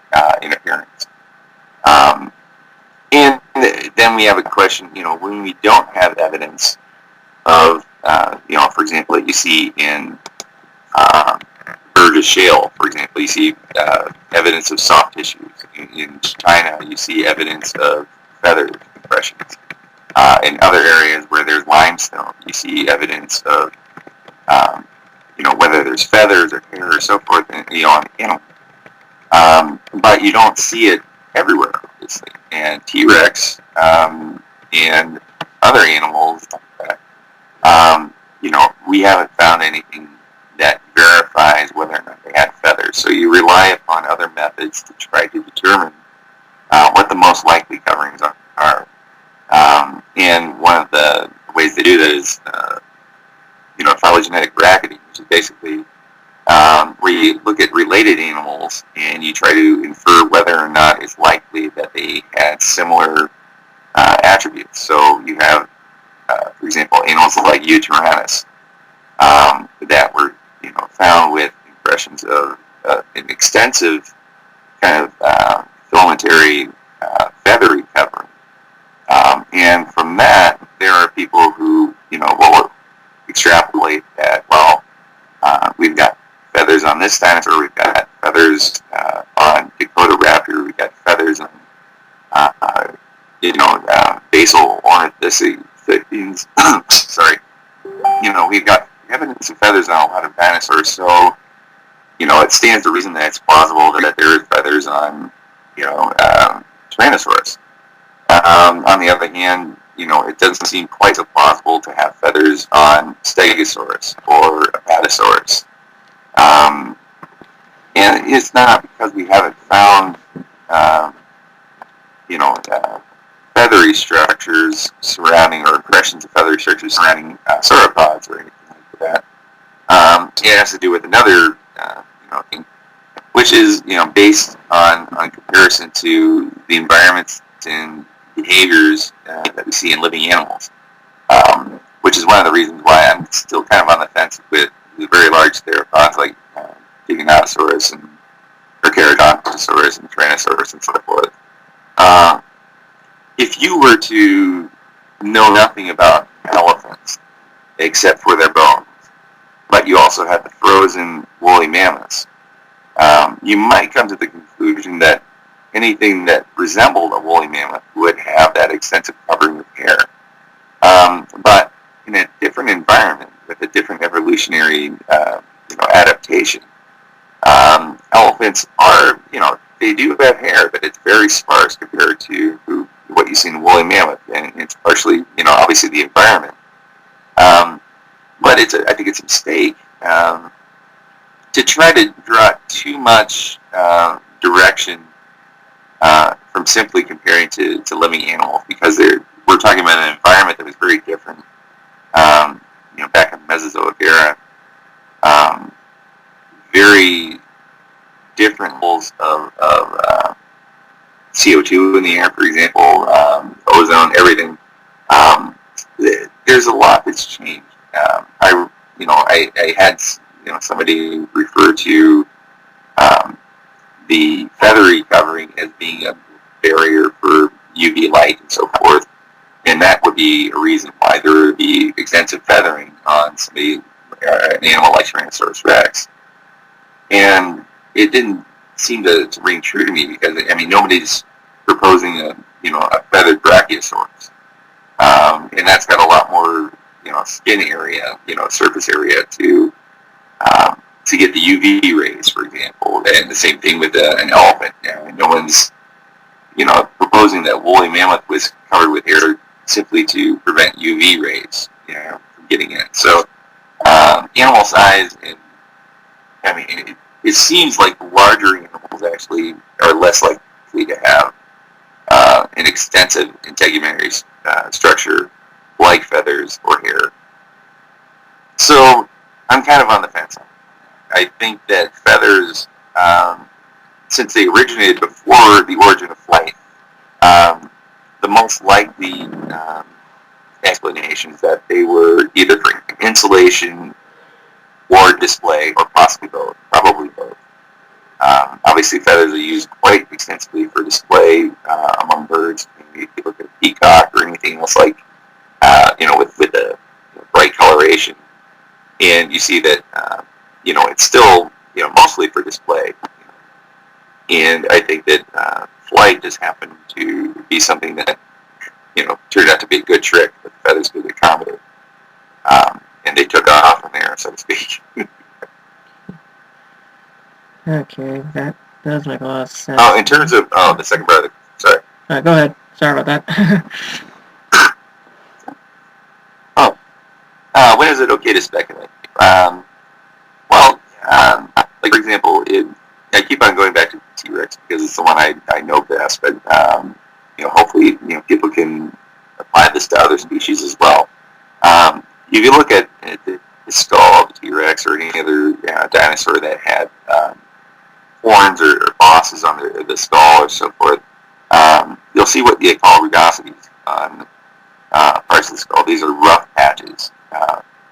in appearance. And then we have a question, when we don't have evidence of, for example, that you see in Burgess Shale, for example, you see evidence of soft tissues. In China, you see evidence of feather impressions. In other areas where there's limestone, you see evidence of, whether there's feathers or hair or so forth, on the animal. But you don't see it everywhere, obviously. And T-Rex and other animals like that, we haven't found anything that verifies whether or not they had feathers. So you rely upon other methods to try to determine what the most likely coverings are. And one of the ways they do that is, phylogenetic bracketing, which is basically where you look at related animals and you try to infer whether or not it's likely that they had similar attributes. So you have, for example, animals like Eutyrannus that were, found with impressions of an extensive kind of filamentary feathery covering. And from that, there are people who, will extrapolate that, we've got feathers on this dinosaur, we've got feathers on Dakota raptor, we've got feathers on, basal ornithischians. Sorry. We've got evidence of feathers on a lot of dinosaurs, so, it stands to reason that it's plausible that there are feathers on, Tyrannosaurus. On the other hand, it doesn't seem quite so plausible to have feathers on Stegosaurus or Apatosaurus. And it's not because we haven't found, feathery structures surrounding, or impressions of feathery structures surrounding sauropods or anything like that. It has to do with another, thing, which is, based on comparison to the environments and behaviors that we see in living animals, which is one of the reasons why I'm still kind of on the fence with the very large theropods like Giganotosaurus and Carcharodontosaurus and Tyrannosaurus and so forth. If you were to know nothing about elephants except for their bones, but you also had the frozen woolly mammoths, you might come to the conclusion that anything that resembled a woolly mammoth would have that extensive covering of hair. But in a different environment with a different evolutionary adaptation, elephants are, they do have hair, but it's very sparse compared to what you see in a woolly mammoth, and it's partially, obviously the environment. But I think it's a mistake to try to draw too much direction from simply comparing to living animals, because we're talking about an environment that was very different, back in the Mesozoic era. Very different levels of CO2 in the air, for example, ozone, everything. There's a lot that's changed. I had somebody refer to the feathery covering as being a barrier for UV light and so forth, and that would be a reason why there would be extensive feathering on an animal like Tyrannosaurus Rex. And it didn't seem to ring true to me, because nobody's proposing a feathered Brachiosaurus, and that's got a lot more skin area, surface area to get the UV rays, for example. And the same thing with an elephant. No one's proposing that woolly mammoth was covered with hair simply to prevent UV rays from getting in. So animal size, and it seems like larger animals actually are less likely to have an extensive integumentary structure like feathers or hair. So I'm kind of on the fence. I think that feathers, since they originated before the origin of flight, the most likely explanation is that they were either for insulation or display, or possibly both, probably both. Obviously, feathers are used quite extensively for display among birds. If you look at a peacock or anything else with the bright coloration, and you see that it's still mostly for display. And I think that flight just happened to be something that turned out to be a good trick that the feathers could accommodate, and they took off from there, so to speak. Okay, that does make a lot of sense. Oh, in terms of the second part of sorry. Go ahead. Sorry about that. When is it okay to speculate? Like for example, I keep on going back to T-Rex because it's the one I know best, but hopefully people can apply this to other species as well. If you look at the skull of the T-Rex or any other dinosaur that had horns or bosses on the skull or so forth, you'll see what they call rugosities on parts of the skull. These are rough patches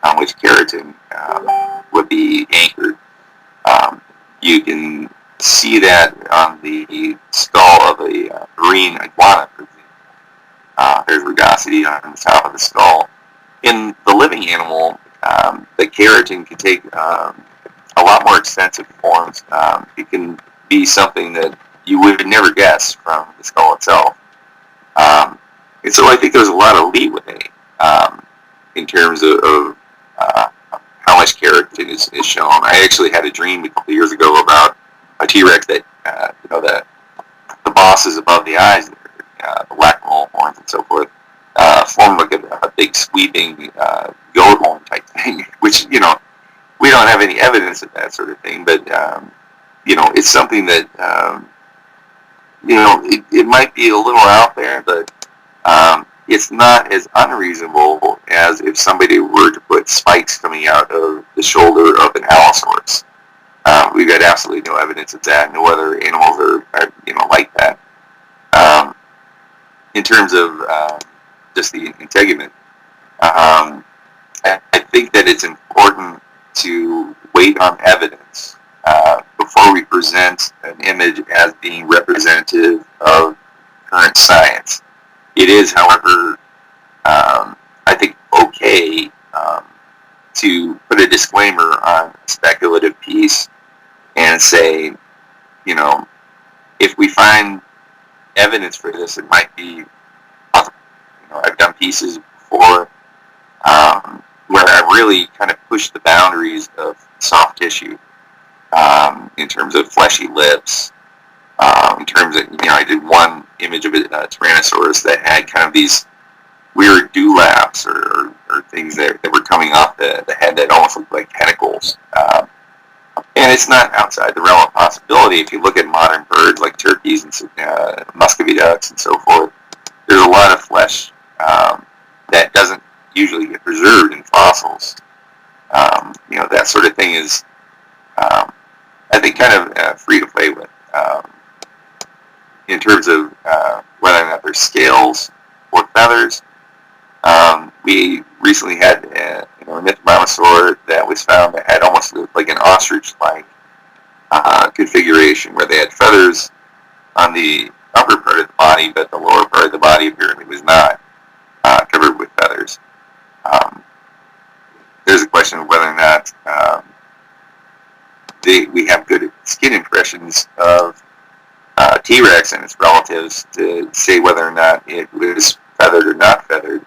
on which keratin would be anchored. You can see that on the skull of a marine iguana, for example. There's rugosity on the top of the skull. In the living animal, the keratin can take a lot more extensive forms. It can be something that you would never guess from the skull itself. And so I think there's a lot of leeway in terms of how much keratin is shown. I actually had a dream a couple of years ago about a T-Rex that, the bosses above the eyes, the whack-a-mole horns and so forth, form like a big sweeping goat horn type thing, which, we don't have any evidence of that sort of thing, but, it's something that, it might be a little out there, but it's not as unreasonable as if somebody were to put spikes coming out of the shoulder of an Allosaurus. We've got absolutely no evidence of that. No other animals are like that. In terms of just the integument, I think that it's important to wait on evidence before we present an image as being representative of current science. It is, however, I think okay to put a disclaimer on a speculative piece and say, if we find evidence for this, it might be possible. I've done pieces before where I really kind of pushed the boundaries of soft tissue in terms of fleshy lips. In terms of, I did one image of a Tyrannosaurus that had kind of these weird dewlaps or things that were coming off the head that almost looked like tentacles. And it's not outside the realm of possibility. If you look at modern birds like turkeys and Muscovy ducks and so forth, there's a lot of flesh that doesn't usually get preserved in fossils. That sort of thing is, I think, kind of free to play with. In terms of whether or not there's scales or feathers, we recently had a Mithramosaur that was found that had almost like an ostrich-like configuration, where they had feathers on the upper part of the body, but the lower part of the body apparently was not covered with feathers. There's a question of whether or not we have good skin impressions of T-Rex and its relatives to say whether or not it was feathered or not feathered.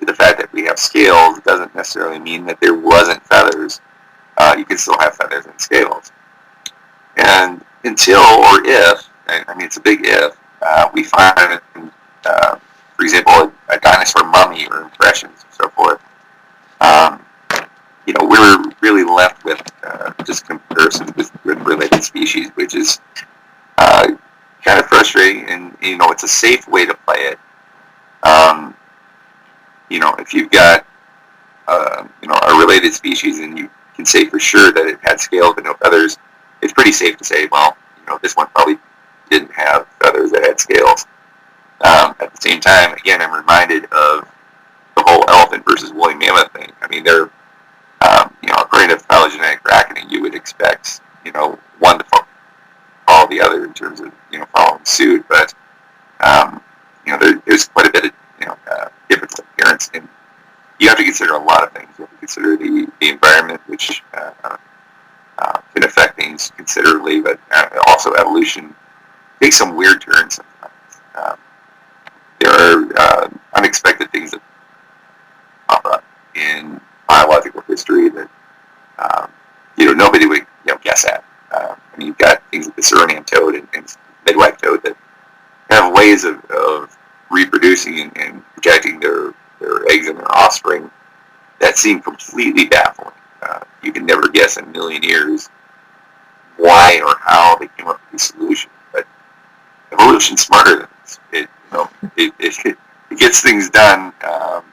The fact that we have scales doesn't necessarily mean that there wasn't feathers. You can still have feathers and scales. And until or if, it's a big if, we find, for example, a dinosaur mummy or impressions and so forth, we're really left with just comparisons with related species, which is kind of frustrating. And it's a safe way to play it. If you've got a related species and you can say for sure that it had scales but no feathers, it's pretty safe to say, well, this one probably didn't have feathers that had scales. At the same time, again, I'm reminded of the whole elephant versus woolly mammoth thing. They're according to phylogenetic bracketing, you would expect one to follow the other in terms of following suit, but there's quite a bit of difference in appearance, and you have to consider a lot of things. You have to consider the environment, which can affect things considerably, but also evolution takes some weird turns sometimes. There are unexpected things that pop up in biological history that nobody would guess at. You've got things like the Srnka toad and midwife toad that have ways of reproducing and projecting their eggs and their offspring that seem completely baffling. You can never guess in a million years why or how they came up with these solutions. But evolution's smarter than this. It gets things done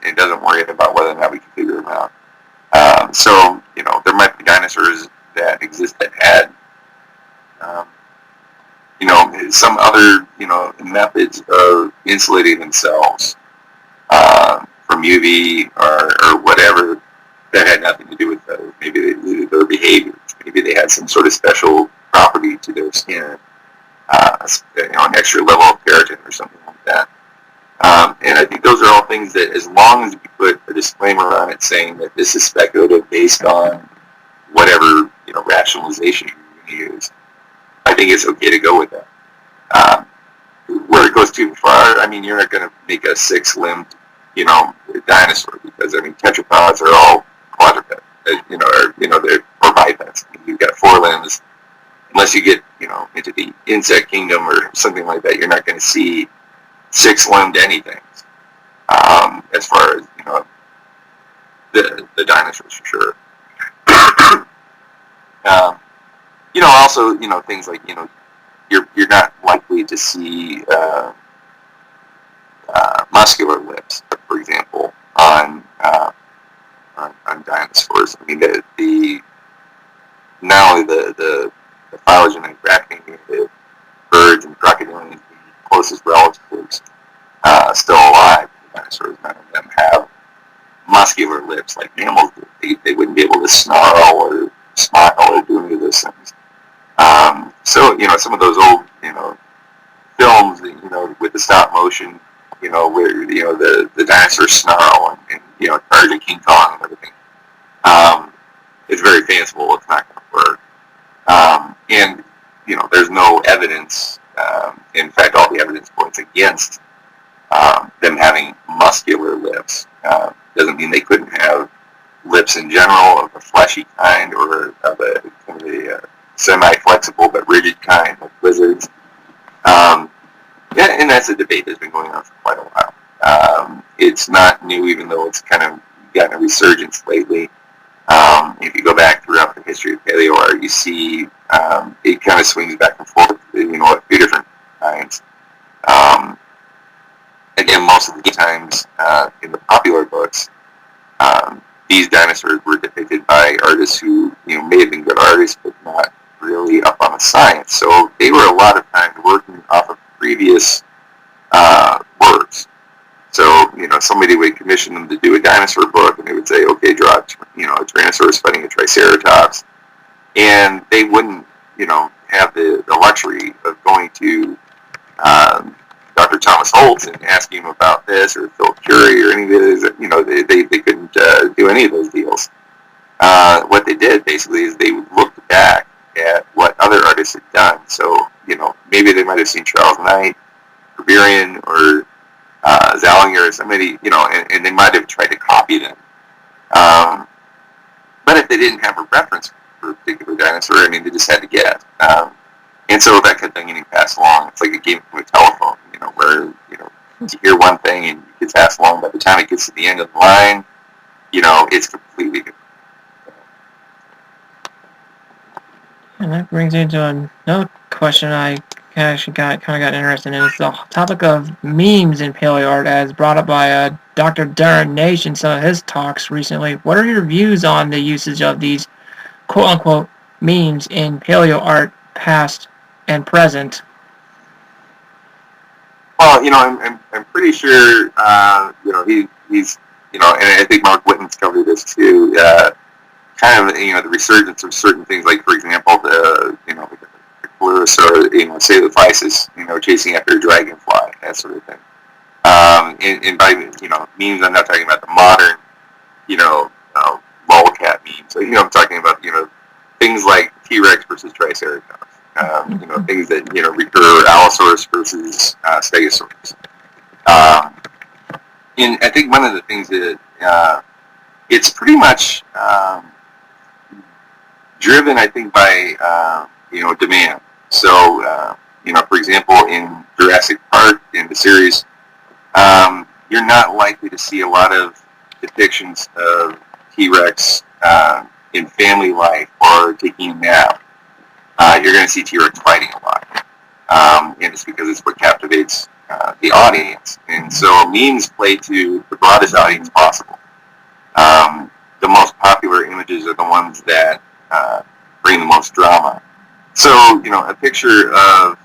and doesn't worry about whether or not we can figure them out. So there might be dinosaurs that exist that had some other methods of insulating themselves from UV or whatever that had nothing to do with feathers. Maybe their behaviors. Maybe they had some sort of special property to their skin, an extra level of keratin or something like that. And I think those are all things that, as long as we put a disclaimer on it saying that this is speculative based on whatever rationalization you're going to use, I think it's okay to go with that. Where it goes too far, you're not going to make a six-limbed, dinosaur, because tetrapods are all quadrupeds, or bipeds. You've got four limbs. Unless you get, into the insect kingdom or something like that, you're not going to see six-limbed anything. As far as the dinosaurs, for sure. Also, things like you're not likely to see muscular lips, for example, on dinosaurs. The not only muscular lips like mammals do. They wouldn't be able to snarl or smile or do any of those things. So, some of those old, films, with the stop motion, where, the dinosaurs snarl and Tarzan, King Kong and everything. It's very fanciful. It's not going to work. And, there's no evidence. In fact, all the evidence points against them having muscular lips. Doesn't mean they couldn't have lips in general of a fleshy kind or of a semi-flexible but rigid kind, like lizards. And that's a debate that's been going on for quite a while. It's not new, even though it's kind of gotten a resurgence lately. If you go back throughout the history of paleo art, you see it kind of swings back and forth, a few different kinds. Again, most of the times in the popular books, these dinosaurs were depicted by artists who may have been good artists, but not really up on the science. So they were a lot of times working off of previous works. So somebody would commission them to do a dinosaur book, and they would say, "Okay, draw a Tyrannosaurus fighting a Triceratops," and they wouldn't have the luxury of going to Dr. Thomas Holtz and asking him about this, or Phil Currie, or any of those. They couldn't do any of those deals. What they did basically is they looked back at what other artists had done. So maybe they might have seen Charles Knight, Barbarian, or Zallinger, or somebody, and they might have tried to copy them. But if they didn't have a reference for a particular dinosaur, they just had to guess. And so that kept getting passed along. It's like a game from a telephone, where you hear one thing and it gets passed along. By the time it gets to the end of the line, it's completely different. And that brings me to another question I actually got interested in. It's the topic of memes in paleo art, as brought up by Dr. Darren Naish in some of his talks recently. What are your views on the usage of these quote-unquote memes in paleo art, past and present? Well, I'm pretty sure, he's, and I think Mark Whitman's covered this too, kind of, the resurgence of certain things, like, for example, the Chloris, or, Sailophysis, chasing after a dragonfly, that sort of thing. And by, memes, I'm not talking about the modern, lolcat memes. So, I'm talking about, things like T-Rex versus Triceratops. Things that, recur, Allosaurus versus Stegosaurus. And I think one of the things that, it's pretty much driven, I think, by, demand. So, for example, in Jurassic Park, in the series, you're not likely to see a lot of depictions of T-Rex in family life or taking a nap. You're going to see T-Rex fighting a lot. And it's because it's what captivates the audience. And so memes play to the broadest audience possible. The most popular images are the ones that bring the most drama. So, a picture of,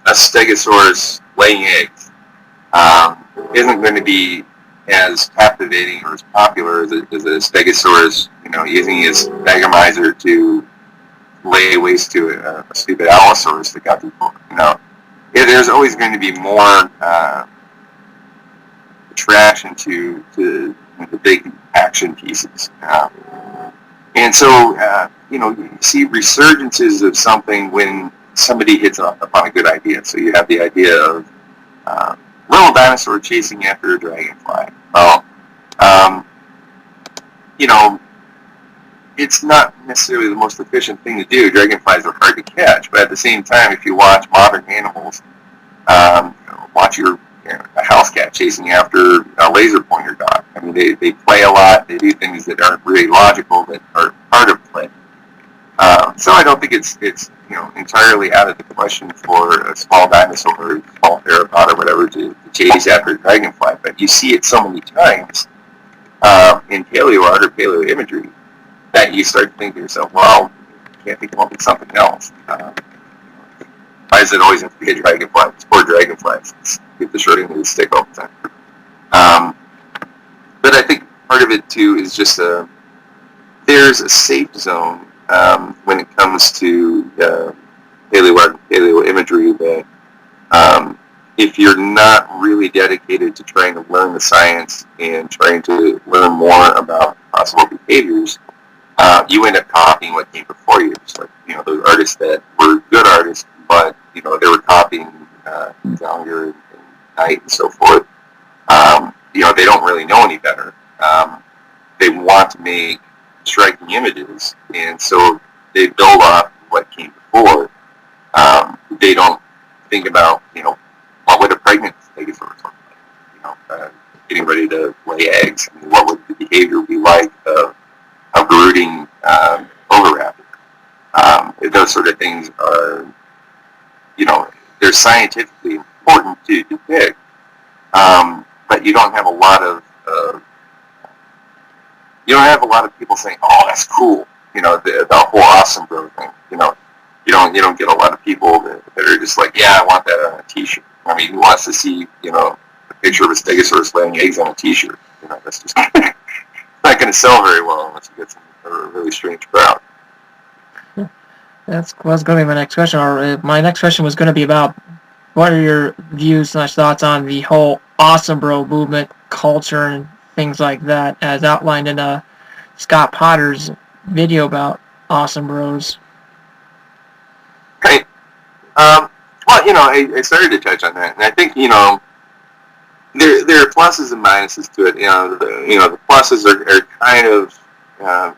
a Stegosaurus laying eggs isn't going to be as captivating or as popular as a Stegosaurus, using his Megamizer to lay waste to a stupid Allosaurus that got people, there's always going to be more attraction to the big action pieces. And so, you see resurgences of something when somebody hits upon a good idea. So you have the idea of little dinosaur chasing after a dragonfly. Well, it's not necessarily the most efficient thing to do. Dragonflies are hard to catch, but at the same time, if you watch modern animals, watch a house cat chasing after a laser pointer dog. They play a lot. They do things that aren't really logical, that are part of play. So I don't think it's entirely out of the question for a small dinosaur or a small theropod or whatever to chase after a dragonfly. But you see it so many times in paleo art or paleo imagery that you start to think to yourself, well, can't think of something else. Why does it always have to be a dragonfly? It's poor dragonflies. Keep the shorting of the stick all the time. of it too is just there's a safe zone when it comes to paleo imagery that if you're not really dedicated to trying to learn the science and trying to learn more about possible behaviors, you end up copying what came before you. Just like, those artists that were good artists, but, they were copying Gallagher and Knight and so forth. They don't really know any better. They want to make striking images, and so they build off what came before. They don't think about, what would a pregnant stegosaurus look like? Getting ready to lay eggs. I mean, what would the behavior be like of a brooding oviraptor? Those sort of things are, they're scientifically important to depict, but you don't have a lot of people saying, "Oh, that's cool." The whole awesome bro thing. You don't get a lot of people that are just like, "Yeah, I want that on a T-shirt." I mean, who wants to see, a picture of a stegosaurus laying eggs on a T-shirt? That's just not going to sell very well unless you get a really strange crowd. That was going to be my next question. Or my next question was going to be about what are your views / thoughts on the whole awesome bro movement, culture, and things like that, as outlined in Scott Potter's video about awesome bros. Right. Well, I started to touch on that, and I think there are pluses and minuses to it. The pluses are kind of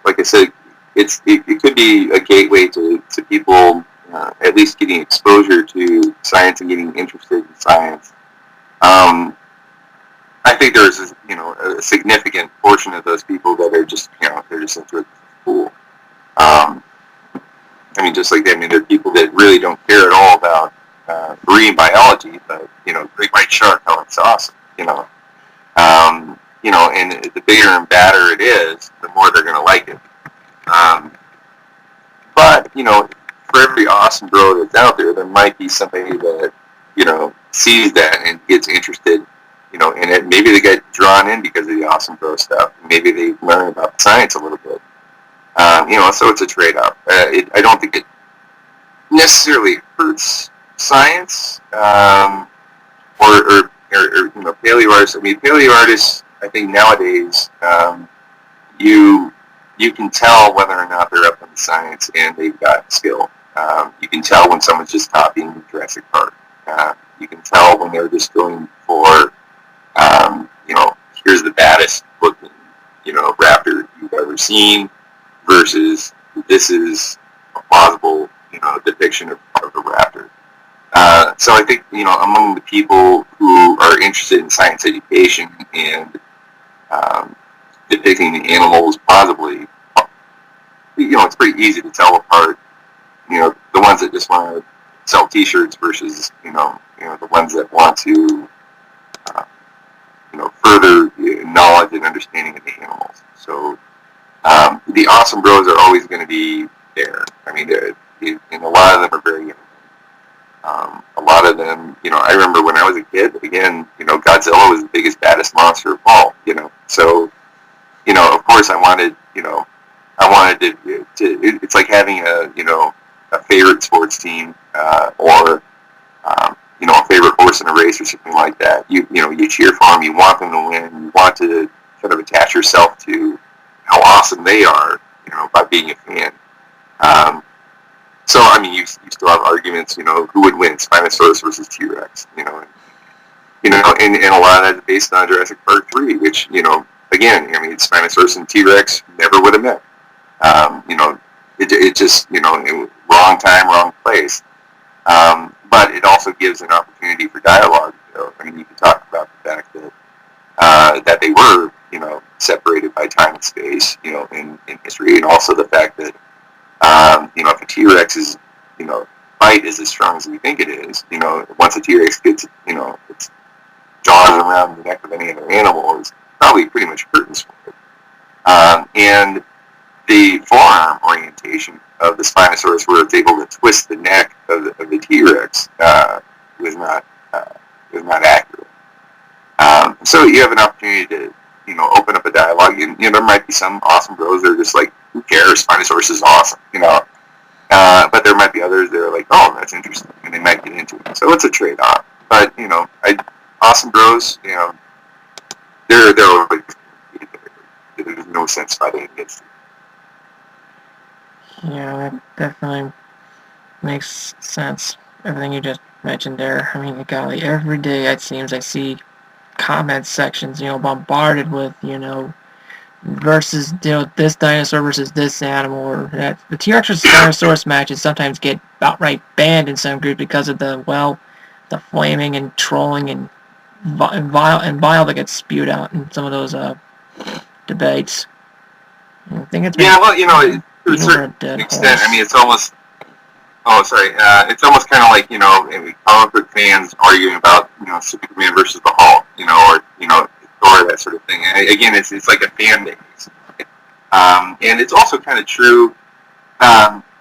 like I said, it could be a gateway to people at least getting exposure to science and getting interested in science. I think there's a significant portion of those people that are just they're just into it. Cool. Just like that. There are people that really don't care at all about marine biology, but great white shark, oh, it's awesome. And the bigger and badder it is, the more they're going to like it. But for every awesome bro that's out there might be somebody that sees that and gets interested, in it. Maybe they get drawn in because of the awesome bro stuff. Maybe they learn about science a little bit. So it's a trade-off. I don't think it necessarily hurts science or paleo artists. Paleo artists, I think nowadays, you can tell whether or not they're up on the science and they've got skill. You can tell when someone's just copying Jurassic Park. You can tell when they're just going for, here's the baddest looking, raptor you've ever seen, versus this is a plausible, depiction of a raptor. So I think, among the people who are interested in science education and depicting the animals plausibly, it's pretty easy to tell apart, the ones that just want to sell T-shirts versus, the ones that want to, further knowledge and understanding of the animals. So the awesome bros are always going to be there. And a lot of them are very young. A lot of them, I remember when I was a kid, again, Godzilla was the biggest, baddest monster of all, So, of course I wanted to it's like having a favorite sports team, or, a favorite horse in a race or something like that. You cheer for them, you want them to win, you want to kind of attach yourself to how awesome they are, by being a fan. So, you still have arguments, who would win, Spinosaurus versus T-Rex, and a lot of that is based on Jurassic Park 3, which, again, Spinosaurus and T-Rex never would have met. It just, wrong time, wrong place. But it also gives an opportunity for dialogue. You can talk about the fact that they were, separated by time and space, in history, and also the fact that, if a T-Rex is, bite is as strong as we think it is, once a T-Rex gets, its jaws around the neck of any other animal, is probably pretty much curtains for it. And the forearm orientation of the Spinosaurus, where it's able to twist the neck of the T-Rex, was not accurate. So you have an opportunity open up a dialogue, and there might be some awesome bros that are just like, who cares? Spinosaurus is awesome, but there might be others that are like, oh, that's interesting, and they might get into it. So it's a trade-off. But awesome bros, they're always, there's no sense fighting against it. Yeah, that definitely makes sense. Everything you just mentioned there. I mean, golly, every day it seems I see comment sections, bombarded with, versus this dinosaur versus this animal, or that the T-Rex versus Spinosaurus matches sometimes get outright banned in some groups because of the flaming and trolling and vile that gets spewed out in some of those debates. I think it's to a certain extent. I mean, it's almost. Oh, sorry. It's almost kind of like comic book fans arguing about Superman versus the Hulk, or Thor, that sort of thing. And again, it's like a fan base, and it's also kind of true.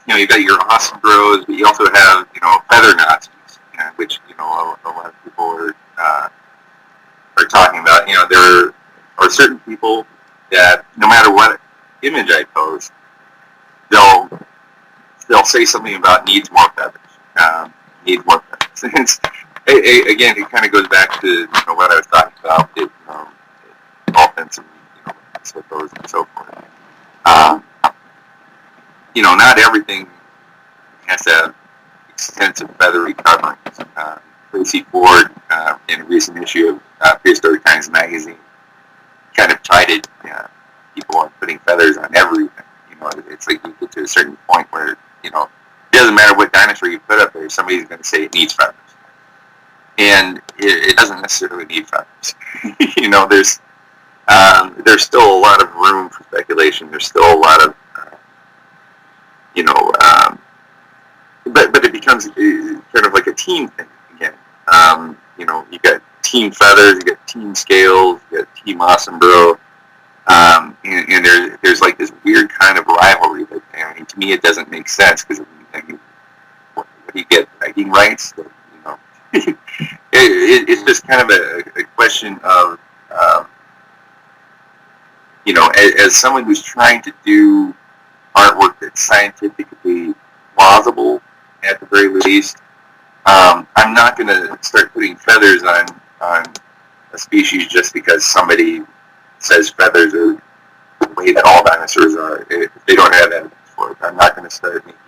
You've got your awesome bros, but you also have feather Nazis, which a lot of people are talking about. There are certain people that no matter what image I post, they'll say something about needs more feathers. Needs more feathers. Again, it kind of goes back to what I was talking about, offense and those and so forth. Not everything has to have extensive feathery coverings. Tracy Ford, in a recent issue of Prehistory Times magazine, kind of chided people on putting feathers on everything. It's like you get to a certain point where it doesn't matter what dinosaur you put up there, somebody's going to say it needs feathers, and it doesn't necessarily need feathers. There's still a lot of room for speculation. There's still a lot of but it becomes kind of like a team thing again. You got team feathers, you got team scales, you got team awesome bro. And there's like this weird kind of rivalry that, to me, it doesn't make sense, because what do you get, bragging rights? It's just kind of a question of, as someone who's trying to do artwork that's scientifically plausible, at the very least, I'm not going to start putting feathers on a species just because somebody says feathers are the way that all dinosaurs are. If they don't have evidence for it, I'm not going to start making,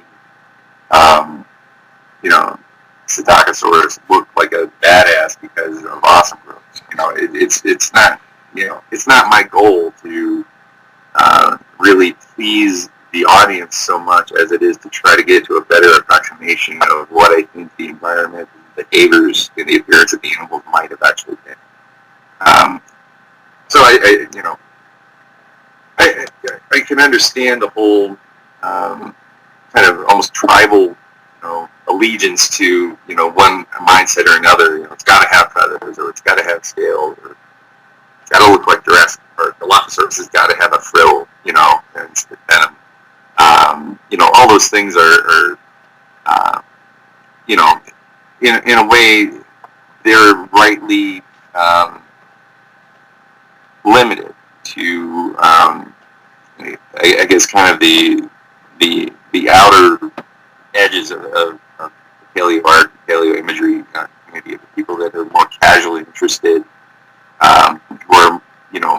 Psittacosaurus look like a badass because of awesome growth. It's not, it's not my goal to really please the audience so much as it is to try to get to a better approximation of what I think the environment, the behaviors, and the appearance of the animals might have actually been. So I can understand the whole kind of almost tribal, allegiance to one mindset or another. It's got to have feathers, or it's got to have scales, or it's got to look like Jurassic Park. The Dilophosaurus has got to have a frill, and stick venom. All those things are in a way, they're rightly limited to, I guess, kind of the outer edges of paleo art, paleo imagery, maybe the people that are more casually interested, who are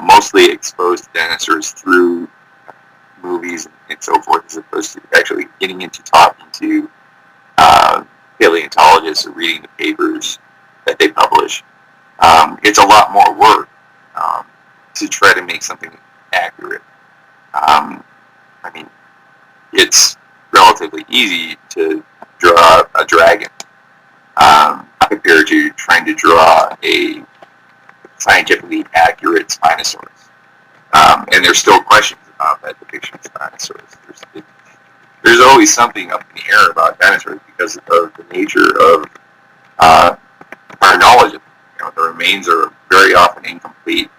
mostly exposed to dinosaurs through movies and so forth, as opposed to actually getting into talking to paleontologists or reading the papers that they publish. It's a lot more work to try to make something accurate. It's relatively easy to draw a dragon compared to trying to draw a scientifically accurate Spinosaurus. And there's still questions about that depiction of Spinosaurus. There's always something up in the air about dinosaurs because of the nature of our knowledge of them. The remains are very often incomplete.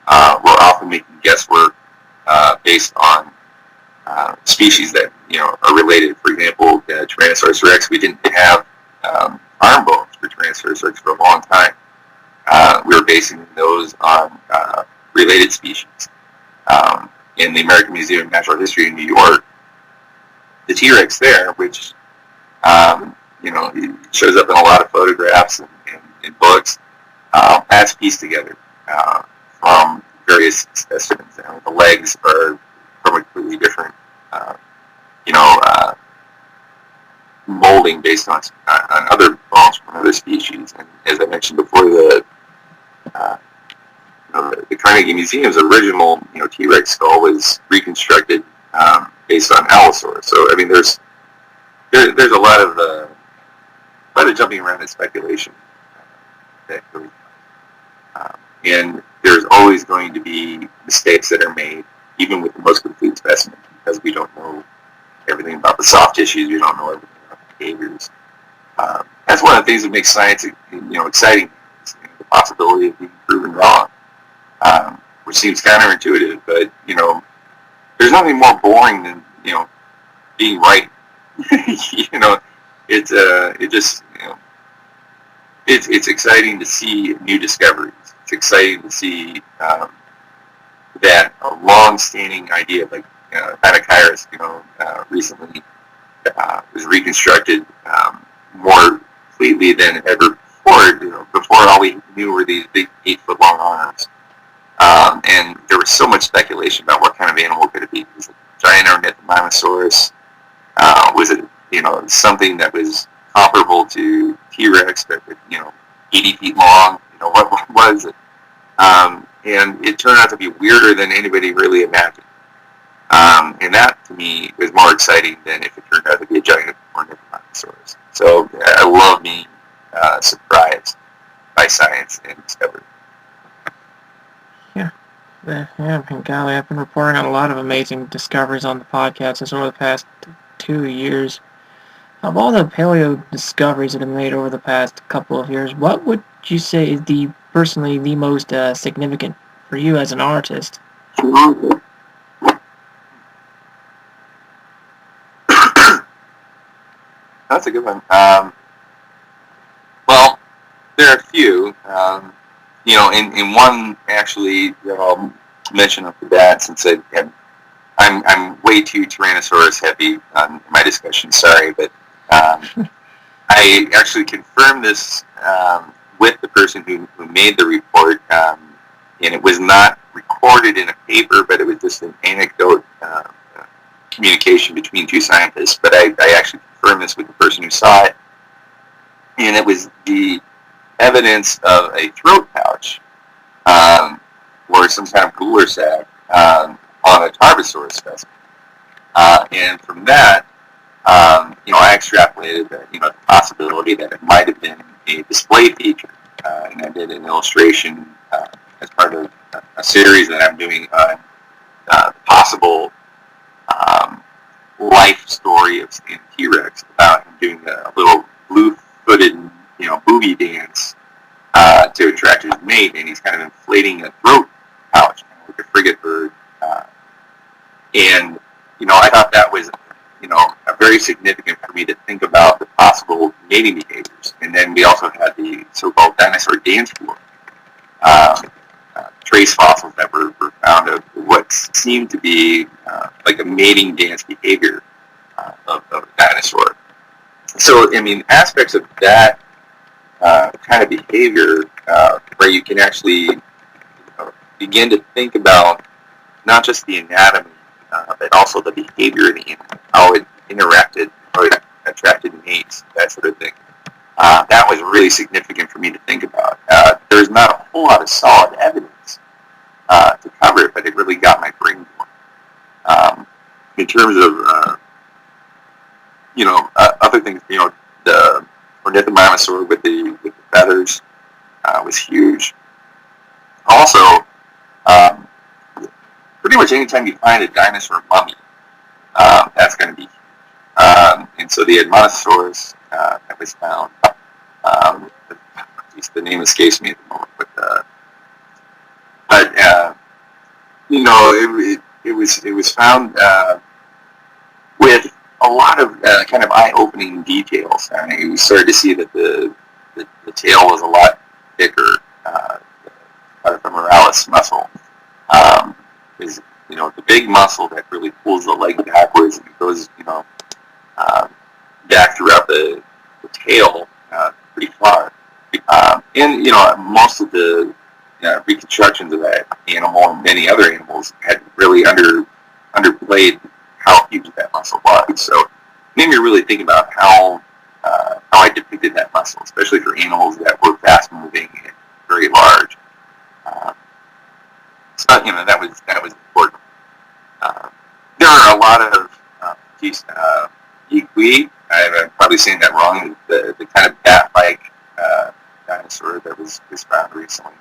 We're often making guesswork based on species that are related. For example, Tyrannosaurus rex, we didn't have arm bones for Tyrannosaurus rex for a long time. We were basing those on related species. In the American Museum of Natural History in New York, the T-Rex there, which it shows up in a lot of photographs and books, that's pieced together from various specimens. The legs are from a completely different, molding based on other bones from other species. And as I mentioned before, the Carnegie Museum's original T-Rex skull was reconstructed based on Allosaurus. So I mean, there's a lot of jumping around and speculation that goes on. And there's always going to be mistakes that are made, even with the most complete specimen, because we don't know everything about the soft tissues. We don't know everything about the behaviors. That's one of the things that makes science, exciting. The possibility of being proven wrong, which seems counterintuitive, but there's nothing more boring than being right. It's exciting to see new discoveries. It's exciting to see that a long-standing idea like Daikaiju recently was reconstructed more completely than ever before. Before all we knew were these big 8-foot-long arms, and there was so much speculation about what kind of animal could it be. Was it a giant ornithomimosaurus? Was it something that was comparable to T-Rex, but 80 feet long? What was it? And it turned out to be weirder than anybody really imagined. And that, to me, was more exciting than if it turned out to be a giant ornithomimosaurus. So I love being surprised by science and discovery. Golly, I've been reporting on a lot of amazing discoveries on the podcast over the past 2 years. Of all the paleo discoveries that have been made over the past couple of years, what would you say is personally the most significant for you as an artist? That's a good one. Well, there are a few. In one actually that I'll mention off the bat, since I'm way too Tyrannosaurus heavy on my discussion. Sorry, but I actually confirmed this with the person who made the report, and it was not recorded in a paper, but it was just an anecdote communication between two scientists. But I actually confirmed this with the person who saw it, and it was the evidence of a throat pouch or some kind of cooler sac on a Tarbosaurus specimen. And from that, I extrapolated that, the possibility that it might have been a display feature. And I did an illustration as part of a series that I'm doing on the possible life story of Stan T-Rex, about him doing a little blue-footed, boogie dance to attract his mate, and he's kind of inflating a throat pouch, like a frigate bird. And I thought that was, very significant for me to think about the possible mating behaviors. And then we also had the so-called dinosaur dance floor, trace fossils that were found of what seemed to be like a mating dance behavior of a dinosaur. So, aspects of that kind of behavior where you can actually begin to think about not just the anatomy, but also the behavior of the animal, how it interacted, how it attracted mates, that sort of thing. That was really significant for me to think about. There's not a whole lot of solid evidence to cover it, but it really got my brain going. In terms of, other things, the ornithomimosaur with the feathers was huge. Also, pretty much anytime you find a dinosaur mummy, that's going to be huge. And so the Edmontosaurus that was found, the name escapes me at the moment, it was found with a lot of kind of eye-opening details. I mean, we started to see that the tail was a lot thicker, part of the moralis muscle, is the big muscle that really pulls the leg backwards and it goes uh, back throughout the tail pretty far. And most of the reconstructions of that animal and many other animals had really underplayed how huge that muscle was. So it made me really think about how I depicted that muscle, especially for animals that were fast moving and very large. So that was important. There are a lot of Yiqui, I'm probably saying that wrong, the kind of bat-like dinosaur that was found recently.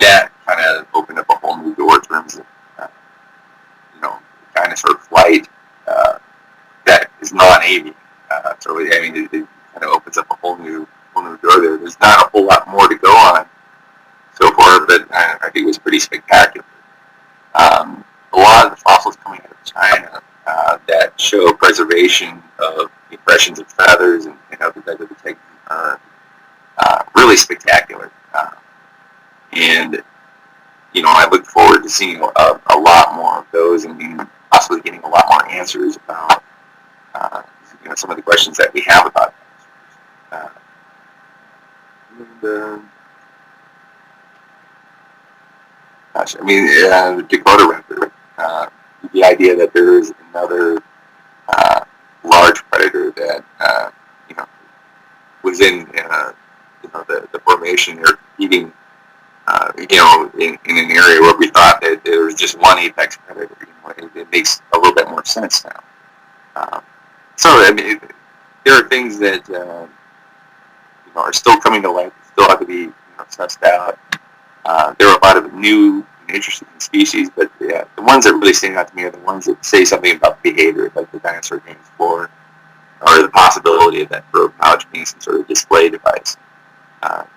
That kind of opened up a whole new door in terms of, dinosaur flight that is non-avian. So, I mean, it kind of opens up a whole new door there. There's not a whole lot more to go on so far, but I think it was pretty spectacular. A lot of the fossils coming out of China that show preservation of impressions of feathers and other types of techniques are really spectacular. And I look forward to seeing a lot more of those and possibly getting a lot more answers about some of the questions that we have about the Dakota raptor. The idea that there is another large predator that was in the formation or eating in an area where we thought that there was just one apex predator. It makes a little bit more sense now. So I mean, there are things that are still coming to light, still have to be sussed out. There are a lot of new and interesting species, but the ones that really stand out to me are the ones that say something about behavior, like the dinosaur being explored, or the possibility of that probe pouch being some sort of display device.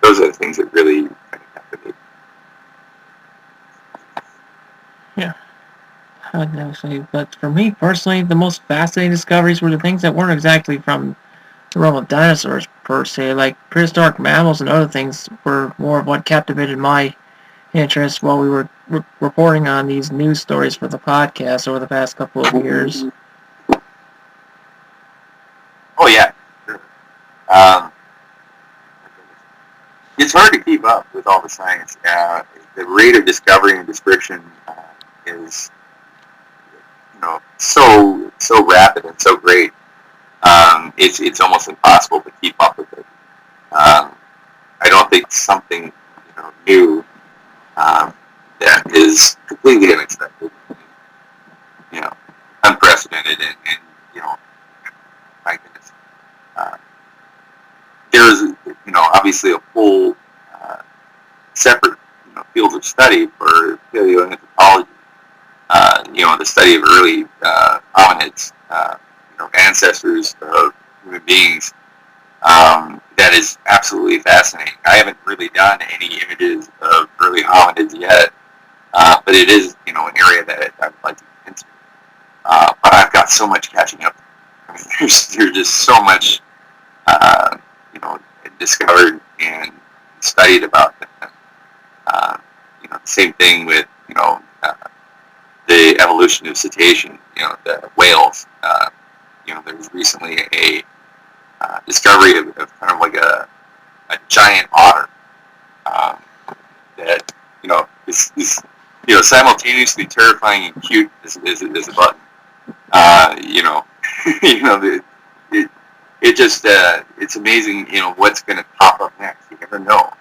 Those are the things that really kind of captivate. Yeah. Actually, but for me personally, the most fascinating discoveries were the things that weren't exactly from the realm of dinosaurs per se. Like prehistoric mammals and other things were more of what captivated my interest while we were reporting on these news stories for the podcast over the past couple of years. Oh yeah, sure. It's hard to keep up with all the science. The rate of discovery and description is so rapid and so great. It's almost impossible to keep up with it. I don't think something new that is completely unexpected, unprecedented, and my goodness. There's obviously a full separate field of study for paleoanthropology. The study of early hominids, ancestors of human beings. That is absolutely fascinating. I haven't really done any images of early hominids yet, but it is an area that I would like to get into. But I've got so much catching up. I mean, there's just so much discovered and studied about them. Same thing with the evolution of cetacean. The whales. There's recently a discovery of kind of like a giant otter that is simultaneously terrifying and cute as a button. It's amazing what's going to pop up next. You never know.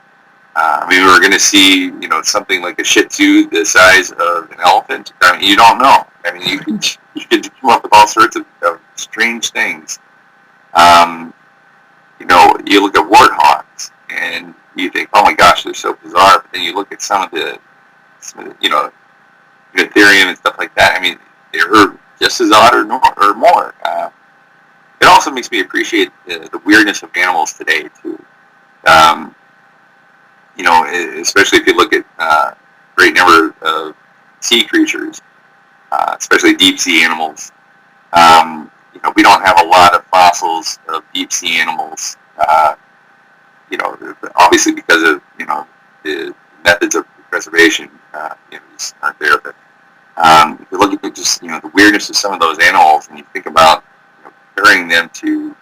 We're going to see something like a Shih Tzu the size of an elephant. You don't know. You could come up with all sorts of strange things. You look at warthogs and you think, oh my gosh, they're so bizarre. But then you look at some of the Ethereum and stuff like that. They're just as odd or more. It also makes me appreciate the weirdness of animals today too. Especially if you look at a great number of sea creatures, especially deep sea animals. We don't have a lot of fossils of deep sea animals. Obviously because of the methods of preservation just aren't there. But if you look at just the weirdness of some of those animals, and you think about comparing them to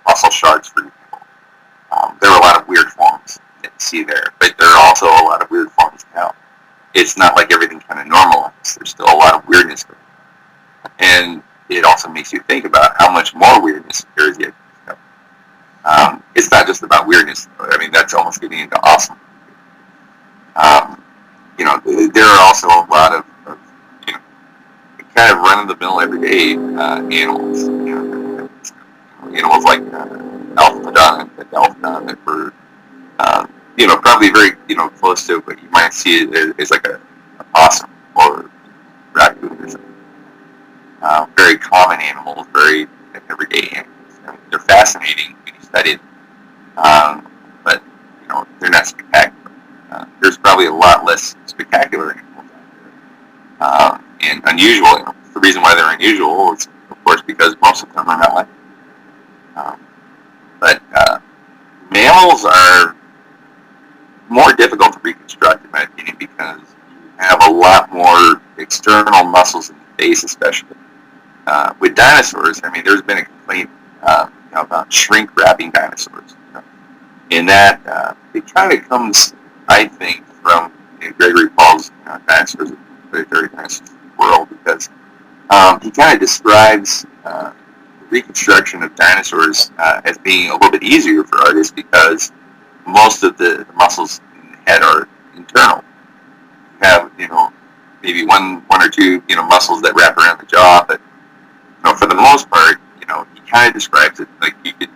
fossil sharks, for example, there are a lot of weird forms that you see there, but there are also a lot of weird forms now. It's not like everything kind of normalized. There's still a lot of weirdness going on. And it also makes you think about how much more weirdness there is yet. It's not just about weirdness. I mean, that's almost getting into awesome. There are also a lot of kind of run-of-the-mill everyday animals. Animals like Alphodon and Delphodon that were, probably very, close to what you might see as like a possum or raccoon or something. Very common animals, very everyday animals. I mean, they're fascinating when you study them, but they're not spectacular. There's probably a lot less spectacular animals out there, and unusual. The reason why they're unusual is, of course, because most of them are not like but mammals are more difficult to reconstruct, in my opinion, because you have a lot more external muscles in the face, especially. With dinosaurs, I mean, there's been a complaint about shrink-wrapping dinosaurs. And that it kind of comes, I think, from Gregory Paul's Dinosaurs, Very Dinosaurs World, because he kind of describes reconstruction of dinosaurs as being a little bit easier for artists because most of the muscles in the head are internal. You have, maybe one or two, muscles that wrap around the jaw, but for the most part, he kind of describes it like you could,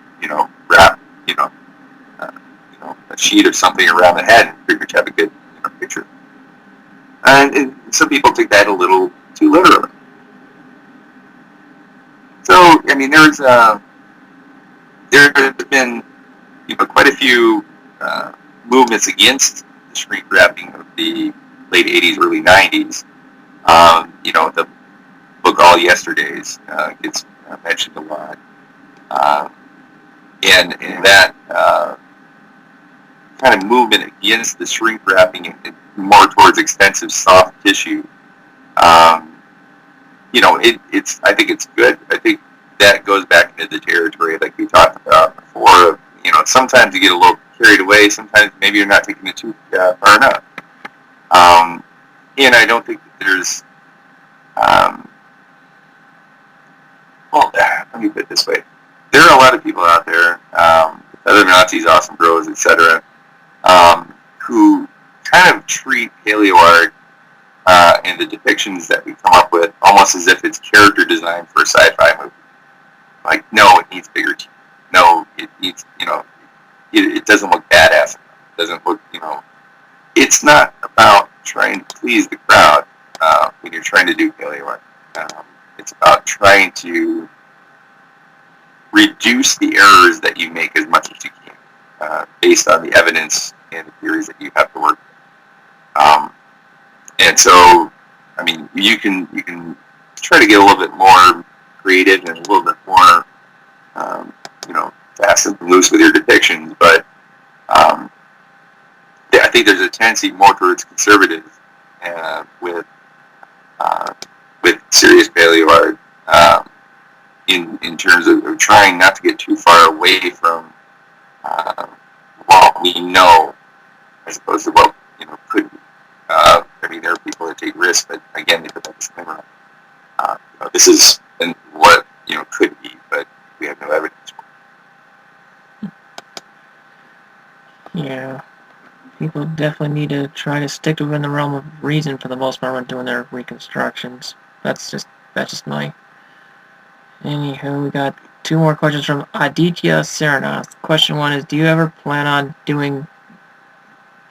wrap, a sheet of something around the head and pretty much have a good picture. And some people take that a little too literally. So, I mean, there have been, quite a few movements against the shrink wrapping of the late 80s, early 90s. The book All Yesterdays gets mentioned a lot. And that kind of movement against the shrink wrapping and more towards extensive soft tissue, I think it's good. I think that goes back into the territory like we talked about before. Sometimes you get a little carried away. Sometimes maybe you're not taking it too far enough. And I don't think that there's, let me put it this way. There are a lot of people out there, other Nazis, awesome bros, etc., who kind of treat paleo art and the depictions that we come up with almost as if it's character design for a sci-fi movie. Like, no, it needs bigger teeth. No, it needs, it doesn't look badass. It doesn't look, it's not about trying to please the crowd when you're trying to do paleo art. It's about trying to reduce the errors that you make as much as you can based on the evidence and the theories that you have to work with. And so, I mean, you can try to get a little bit more creative and a little bit more, fast and loose with your depictions, but I think there's a tendency more towards conservative with serious paleo art in terms of trying not to get too far away from what we know as opposed to what could be. I mean, there are people that take risks, but again, they put that disclaimer on. This is what could be, but we have no evidence for it. Yeah, people definitely need to try to stick within the realm of reason for the most part when doing their reconstructions. That's just my. Anywho, we got two more questions from Aditya Srnka. Question one is, do you ever plan on doing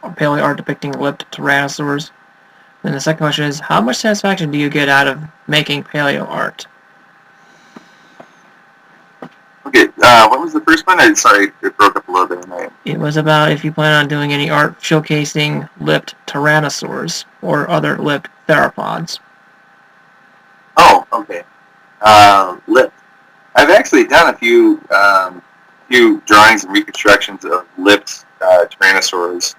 paleo art depicting lipped tyrannosaurs? And the second question is, how much satisfaction do you get out of making paleo art? Okay, what was the first one? Sorry, it broke up a little bit. It was about if you plan on doing any art showcasing lipped tyrannosaurs or other lipped theropods. Oh, okay. Lipped. I've actually done a few drawings and reconstructions of lipped tyrannosaurs.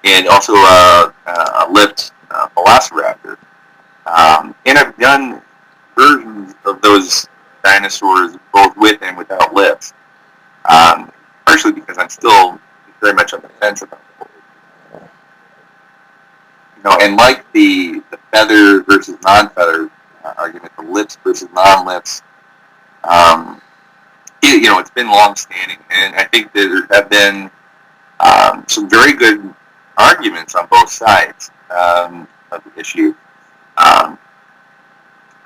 and also a lipped velociraptor. And I've done versions of those dinosaurs both with and without lips, partially because I'm still very much on the fence about the whole. And like the feather versus non-feather argument, the lips versus non-lips, it's been long-standing, and I think there have been some very good arguments on both sides of the issue.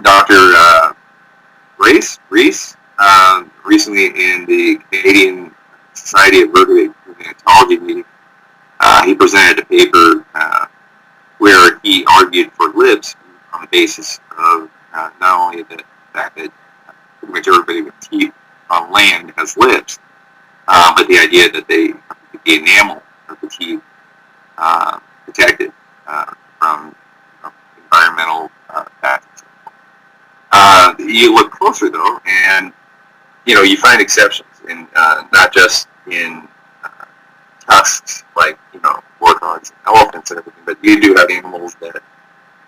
Dr. Reese, recently in the Canadian Society of Vertebrate meeting, he presented a paper where he argued for lips on the basis of not only the fact that pretty much everybody with teeth on land has lips, but the idea that the enamel of the teeth protected from environmental factors. You look closer though, and you find exceptions, in not just in tusks like warthogs and elephants and everything, but you do have animals that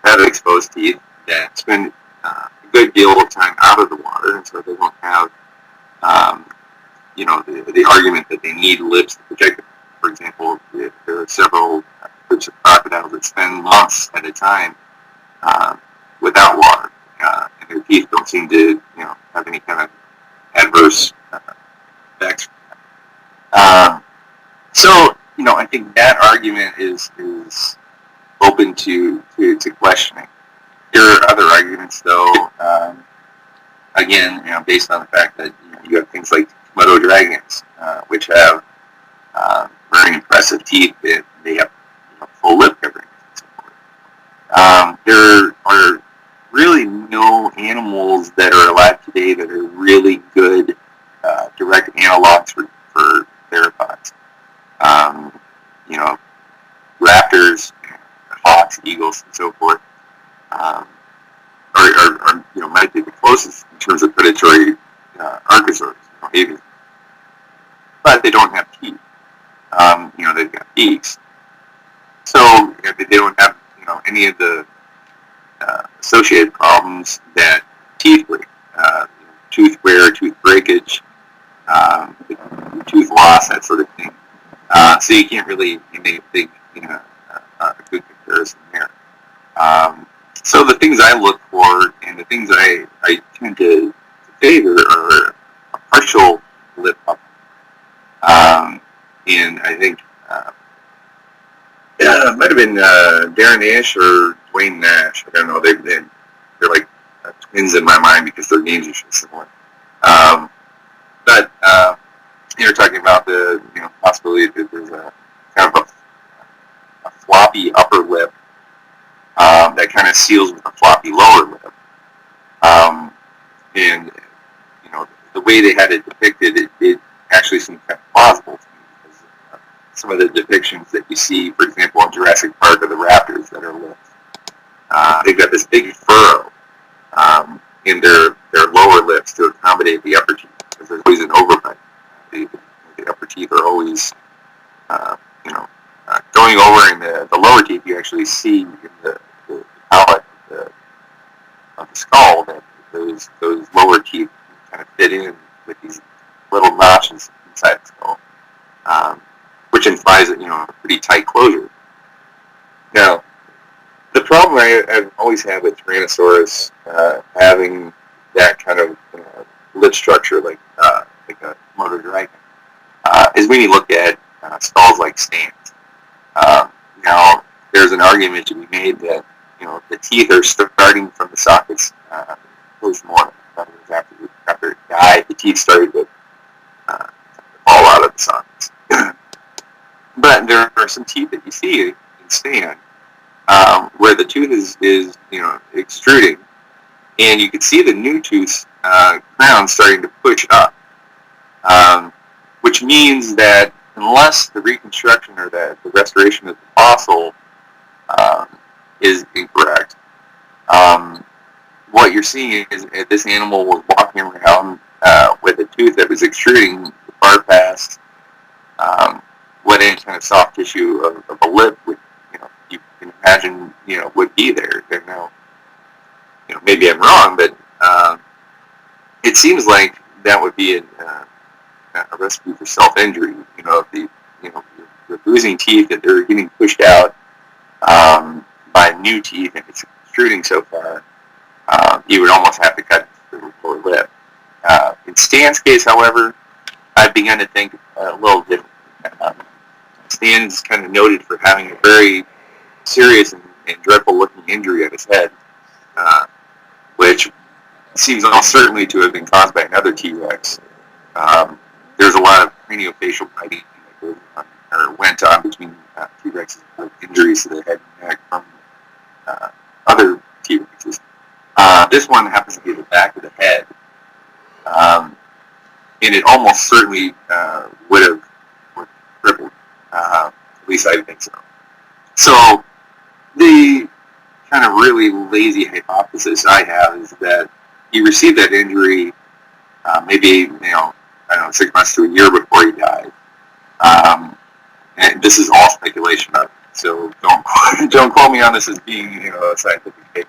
have exposed teeth that spend a good deal of time out of the water, and so they don't have the argument that they need lips to protect them. For example, there are several groups of crocodiles that spend months at a time without water, and their teeth don't seem to have any kind of adverse effects. So I think that argument is open to questioning. There are other arguments, though. Again, based on the fact that you have things like Komodo dragons, which have very impressive teeth. They have full lip coverings and so forth. There are really no animals that are alive today that are really good direct analogs for theropods. Raptors, hawks, eagles, and so forth are might be the closest in terms of predatory archosaurs, avians. But they don't have teeth. They've got beaks. So they don't have any of the associated problems that teeth bring. Tooth wear, tooth breakage, tooth loss, that sort of thing. So you can't really make a good comparison there. So the things I look for and the things I tend to favor are a partial lip up. And I think it might have been Darren Nash or Dwayne Nash. I don't know. They're like twins in my mind because their names are so similar. But you're talking about the possibility that there's a kind of a floppy upper lip that kind of seals with a floppy lower lip. And the way they had it depicted, it actually seemed kind of plausible to me, because some of the depictions that you see, for example, in Jurassic Park of the raptors that are lips, they've got this big furrow in their lower lips to accommodate the upper teeth, because there's always an overbite. The upper teeth are always, going over, in the lower teeth you actually see in the palate of the skull that those lower teeth kind of fit in with these little notches inside the skull, which implies a pretty tight closure. Now, the problem I've always had with Tyrannosaurus having that kind of lip structure like a Komodo dragon is when you look at skulls like Stan's. Now, there's an argument to be made that the teeth are starting from the sockets post-mortem. After it died, the teeth started to fall out of the sockets. But there are some teeth that you see in Stan where the tooth is extruding, and you can see the new tooth crown starting to push up, which means that unless the reconstruction or the restoration of the fossil is incorrect, what you're seeing is this animal was walking around with a tooth that was extruding far past what what any kind of soft tissue of a lip would, you can imagine, would be there. Now, maybe I'm wrong, but it seems like that would be a recipe for self-injury. If the losing teeth that they're getting pushed out by new teeth and it's extruding so far, you would almost have to cut the lower lip. In Stan's case, however, I've begun to think a little different. Stan's kind of noted for having a very serious and dreadful-looking injury at his head, which seems almost certainly to have been caused by another T-Rex. There's a lot of craniofacial biting that goes on, or went on between T-Rexes with injuries to the head and neck from other T-Rexes. This one happens to be the back of the head, and it almost certainly would have crippled. At least I think so. So the kind of really lazy hypothesis I have is that he received that injury maybe, I don't know, 6 months to a year before he died. And this is all speculation, so don't quote me on this as being, a scientific case.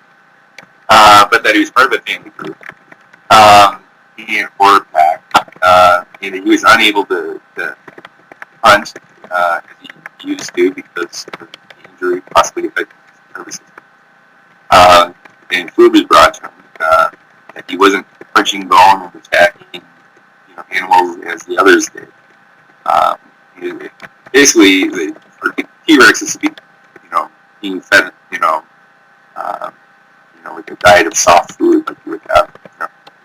But that he was part of a family group. He had a horror pack, and he was unable to hunt as he used to because of the injury possibly affecting his nervous system. And food was brought to him that he wasn't punching bone and attacking animals as the others did. Basically, for T-Rexes to be, being fed, like a diet of soft food like you would have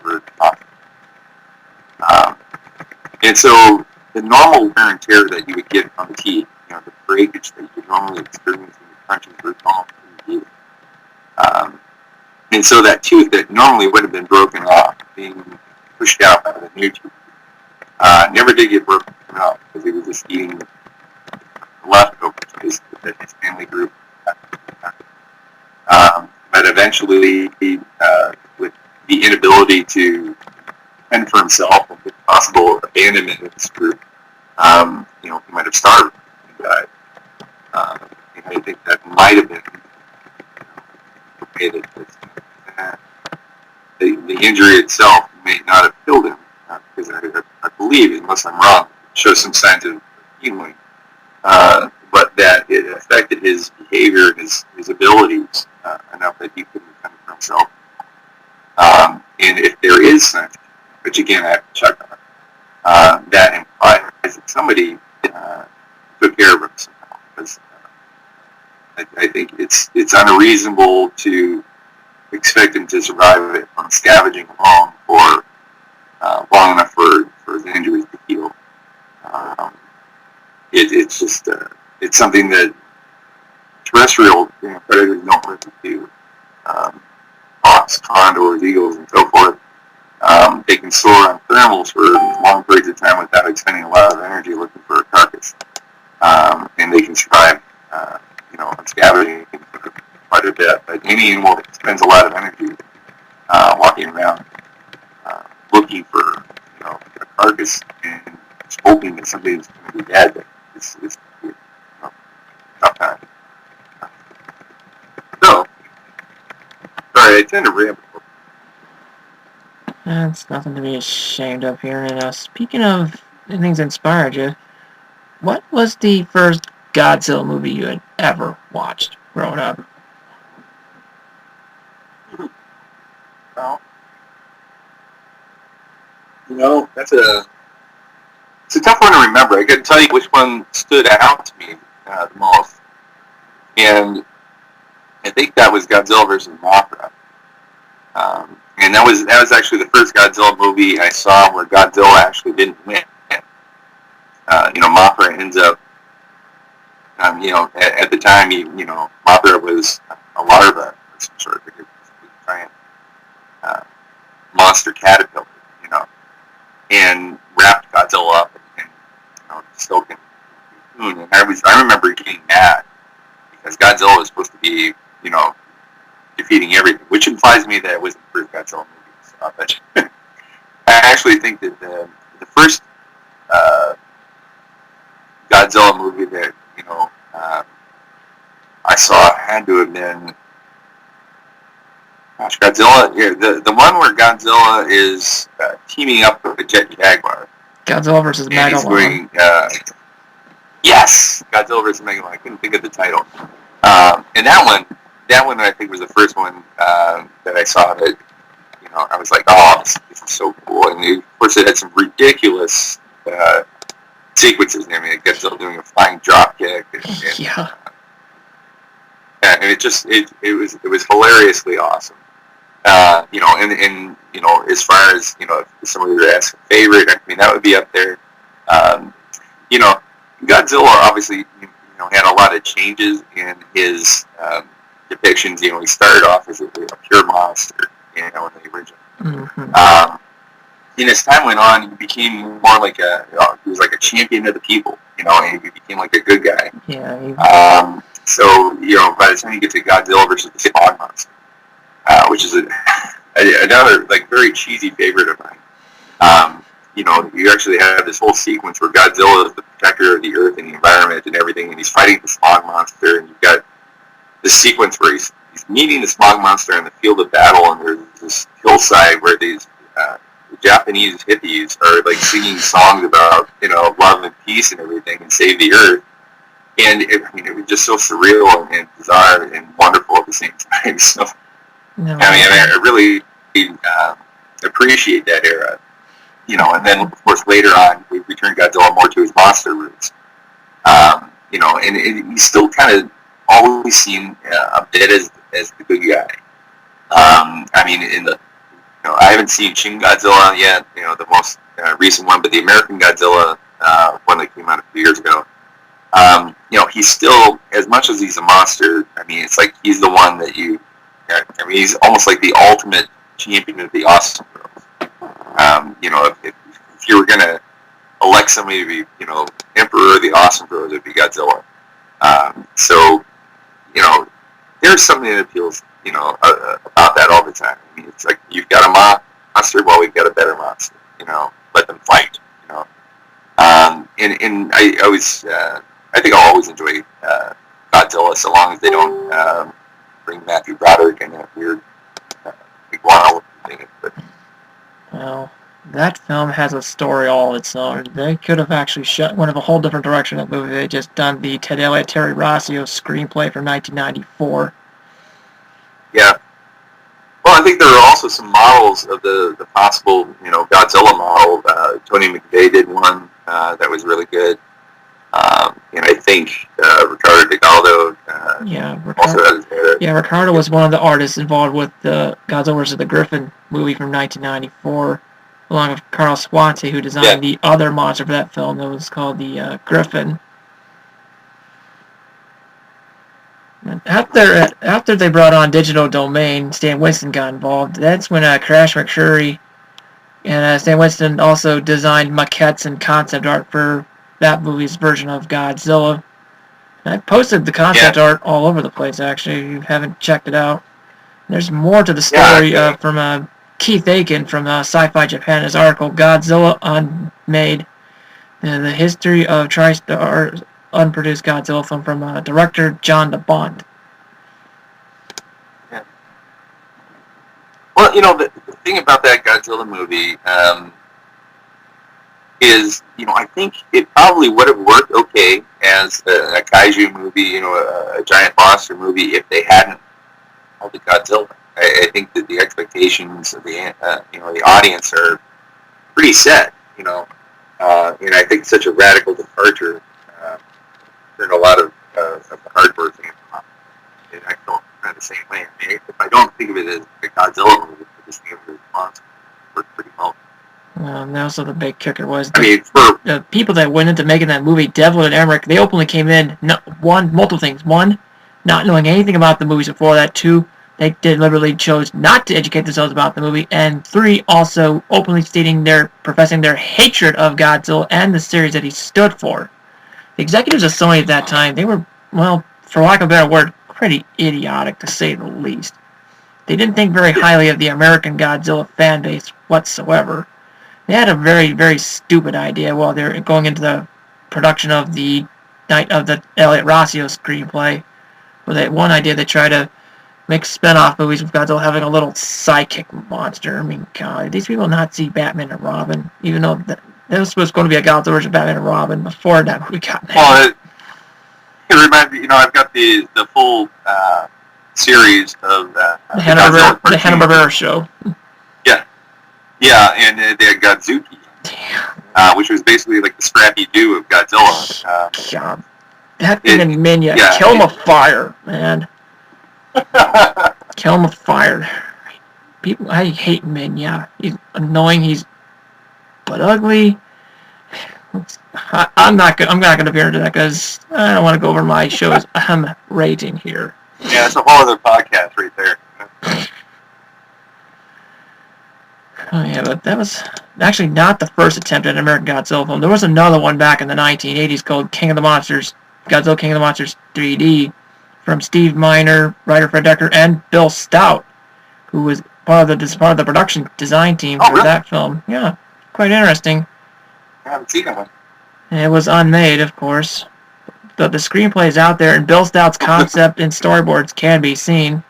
for and so the normal wear and tear that you would get on the teeth, the breakage that you would normally experience when you're punching through teeth. And so that tooth that normally would have been broken off, being pushed out by the new tooth, never did get broken off because he was just eating leftovers that his family group but eventually, with the inability to fend for himself and with possible abandonment of this group, he might have starved and died. And I think that might have been okay that the injury itself may not have killed him, because I believe, unless I'm wrong, it shows some signs of healing, but that it affected his behavior and his abilities enough that he couldn't fend for himself. And if there is something, which again I have to check on, that implies that somebody took care of him somehow. Because I think it's unreasonable to expect him to survive it on scavenging alone for long enough for his injuries to heal. It's just it's something that terrestrial predators don't really do. Hawks, condors, eagles, and so forth. They can soar on thermals for long periods of time without expending a lot of energy looking for a carcass, and they can survive, on scavenging for quite a bit. But any animal that spends a lot of energy walking around looking for, a carcass and hoping that somebody's going to be dead, it's tough time. So, sorry, I tend to ramble. That's nothing to be ashamed of here. And speaking of things that inspired you, what was the first Godzilla movie you had ever watched growing up? Well, it's a tough one to remember. I could tell you which one stood out to me the most, and I think that was Godzilla vs. Mothra. And that was actually the first Godzilla movie I saw where Godzilla actually didn't win. Mothra ends up, at the time, Mothra was a larva of some sort of giant monster caterpillar, and wrapped Godzilla up and stoked him. And I remember getting mad because Godzilla was supposed to be, defeating everything, which implies to me that it was the first Godzilla movie. So, but I actually think that the first Godzilla movie that, I saw had to have been, gosh, Godzilla, the one where Godzilla is teaming up with a jet jaguar. Godzilla versus Megalon. Yes, Godzilla versus Megalon. I couldn't think of the title. And that one I think was the first one that I saw that, I was like, oh, this is so cool. And of course it had some ridiculous sequences. I mean, Godzilla doing a flying drop kick. And, yeah. And it was hilariously awesome. As far as, if somebody were to ask a favorite, I mean, that would be up there. Godzilla obviously, had a lot of changes in his depictions. He started off as a pure monster, in the original. Mm-hmm. And as time went on, he became more like he was like a champion of the people, and he became like a good guy. Yeah. So, by the time you get to Godzilla versus the Smog Monster, which is another, like, very cheesy favorite of mine. You actually have this whole sequence where Godzilla is the protector of the earth and the environment and everything, and he's fighting the Smog Monster, and you've got this sequence where he's meeting the Smog Monster in the field of battle, and there's this hillside where these Japanese hippies are, like, singing songs about, love and peace and everything, and save the earth. And it was just so surreal and bizarre and wonderful at the same time. So, no. I really appreciate that era. And then, of course, later on, we returned Godzilla more to his monster roots. And he's still kind of always seen a bit as the good guy. I haven't seen Shin Godzilla yet, the most recent one, but the American Godzilla one that came out a few years ago. He's still, as much as he's a monster, it's like he's the one that he's almost like the ultimate champion of the awesome girls. If you were going to elect somebody to be, Emperor of the Awesome Bros, it'd be Godzilla. There's something that appeals, about that all the time. It's like, you've got a monster, well, we've got a better monster, let them fight, And I always, I think I'll always enjoy Godzilla, so long as they don't bring Matthew Broderick and that weird iguana thing. But, well, that film has a story all its own. They could have actually went in a whole different direction that movie. They just done the Terry Rossio screenplay from 1994. Yeah. Well, I think there are also some models of the possible, Godzilla model. Tony McVeigh did one that was really good. And I think Ricardo Degaldo also had his hair. Yeah, Ricardo was one of the artists involved with the Godzilla vs. the Griffin movie from 1994, along with Carl Swanty, who designed the other monster for that film that was called the Griffin. And after they brought on Digital Domain, Stan Winston got involved. That's when Crash McSherry and Stan Winston also designed maquettes and concept art for that movie's version of Godzilla. And I posted the concept art all over the place, actually, if you haven't checked it out. There's more to the story from Keith Aiken from Sci-Fi Japan, his article, Godzilla Unmade, the history of TriStar unproduced Godzilla film from director John DeBont. Yeah. Well, the thing about that Godzilla movie is, I think it probably would have worked okay as a kaiju movie, a giant monster movie, if they hadn't called it Godzilla. I think that the expectations of the audience are pretty set, and I think such a radical departure turned a lot of the hardcore fans off. And I feel kind of the same way. If I don't think of it as a Godzilla movie, I just think of it as a monster. It worked pretty well. And also the big kicker was the people that went into making that movie, Devlin and Emmerich, they openly came in, multiple things. One, not knowing anything about the movies before that. Two, they deliberately chose not to educate themselves about the movie. And three, also openly professing their hatred of Godzilla and the series that he stood for. The executives of Sony at that time, they were, well, for lack of a better word, pretty idiotic to say the least. They didn't think very highly of the American Godzilla fan base whatsoever. They had a very, very stupid idea while they were going into the production of the Elliot Rossio screenplay. With that one idea, they try to make spin-off movies with Godzilla having a little sidekick monster. I mean, God, these people not see Batman and Robin, even though this was going to be a Godzilla version of Batman and Robin before that movie got made. Well, it reminds me, I've got the full series of the Hanna-Barbera show. Yeah, and they had Godzuki, which was basically like the Scrappy Doo of Godzilla. God, that thing in Minya, kill him with fire, man. Kill him with fire. People, I hate Minya. He's annoying. But ugly. I'm not gonna veer into that because I don't want to go over my show's rating here. Yeah, it's a whole other podcast right there. Oh yeah, but that was actually not the first attempt at an American Godzilla film. There was another one back in the 1980s called King of the Monsters, Godzilla King of the Monsters 3D, from Steve Miner, writer Fred Decker, and Bill Stout, who was part of the production design team for that film. Yeah, quite interesting. I haven't seen that one. It was unmade, of course. The screenplay is out there, and Bill Stout's concept and storyboards can be seen.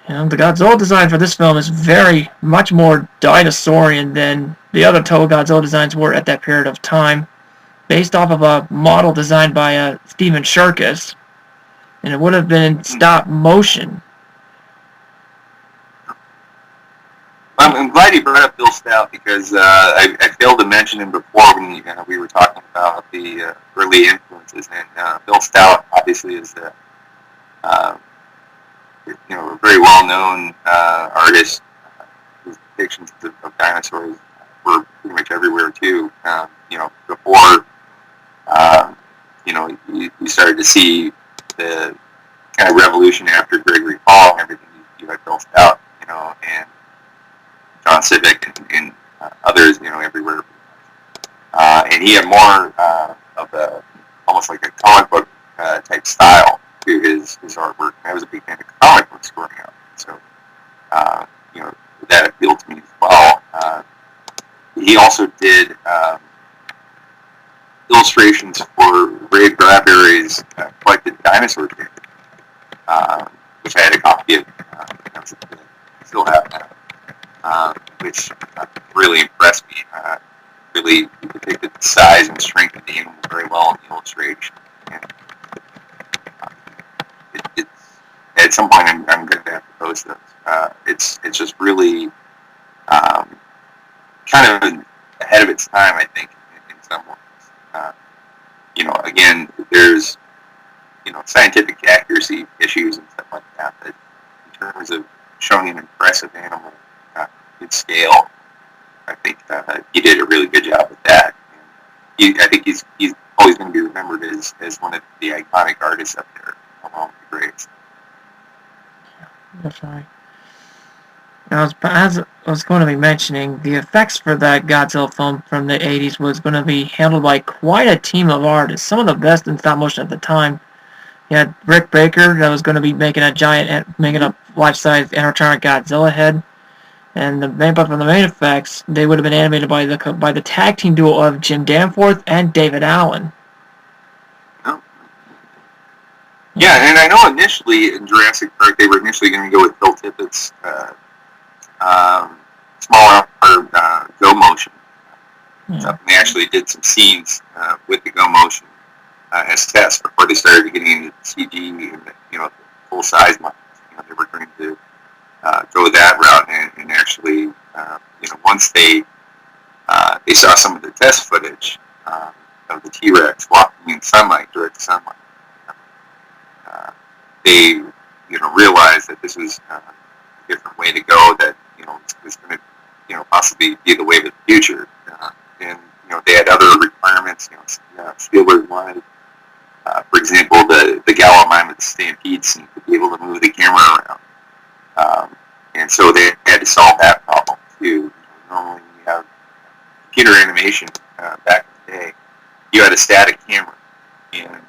The Godzilla design for this film is very much more dinosaurian than the other Toho Godzilla designs were at that period of time, based off of a model designed by Steven Shurkis, and it would have been in stop motion. I'm glad you brought up Bill Stout because I failed to mention him before when we were talking about the early influences, and Bill Stout obviously is a very well-known artist. His depictions of dinosaurs were pretty much everywhere too. Before you started to see the kind of revolution after Gregory Paul and everything. You had Bill Stout, and John Civic and others, everywhere. And he had more of a almost like a comic book type style to his artwork. I was a big fan of comic books growing up, so that appealed to me as well. He also did illustrations for Ray Bradbury's collected dinosaur tape, which I had a copy of. I still have now, which really impressed me. Really depicted the size and strength of the animal very well in the illustration. And, it's at some point I'm going to have to post those. It's just really kind of ahead of its time, I think, in some ways. Again, there's scientific accuracy issues and stuff like that, but in terms of showing an impressive animal at scale, I think he did a really good job with that. I think he's always going to be remembered as one of the iconic artists up there among the greats. That's right. Now, as I was going to be mentioning, the effects for that Godzilla film from the 80s was going to be handled by quite a team of artists, some of the best in stop motion at the time. You had Rick Baker that was going to be making a life-size animatronic Godzilla head. And but for the main effects, they would have been animated by the tag team duo of Jim Danforth and David Allen. Oh. Yeah, and I know initially in Jurassic Park they were initially going to go with Bill Tippett's smaller go motion. Yeah. So they actually did some scenes with the go motion as tests before they started getting into CG and the full size models. They were going to go that route, and actually, once they saw some of the test footage of the T-Rex walking in sunlight, direct sunlight, they realized that this was a different way to go. That was going to possibly be the wave of the future, and they had other requirements. Spielberg wanted, for example, the Gallo Mammoth stampede scene to be able to move the camera around. And so they had to solve that problem too. Normally, when you have computer animation back in the day, you had a static camera, and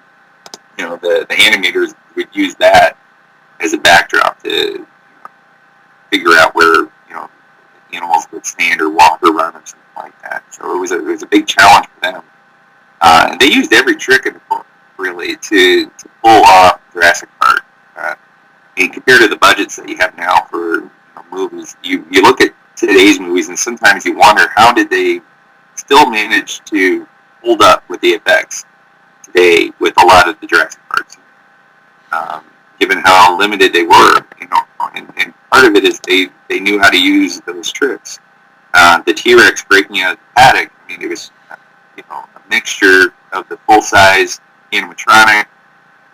the animators would use that as a backdrop to figure out where animals would stand or walk or run or something like that. So it was a big challenge for them They used every trick in the book, really, to pull off Jurassic Park. And compared to the budgets that you have now for movies, you look at today's movies, and sometimes you wonder how did they still manage to hold up with the effects today with a lot of the Jurassic Parks, given how limited they were, and part of it is they knew how to use those tricks. The T-Rex breaking out of the paddock, I mean, it was a mixture of the full-size animatronic,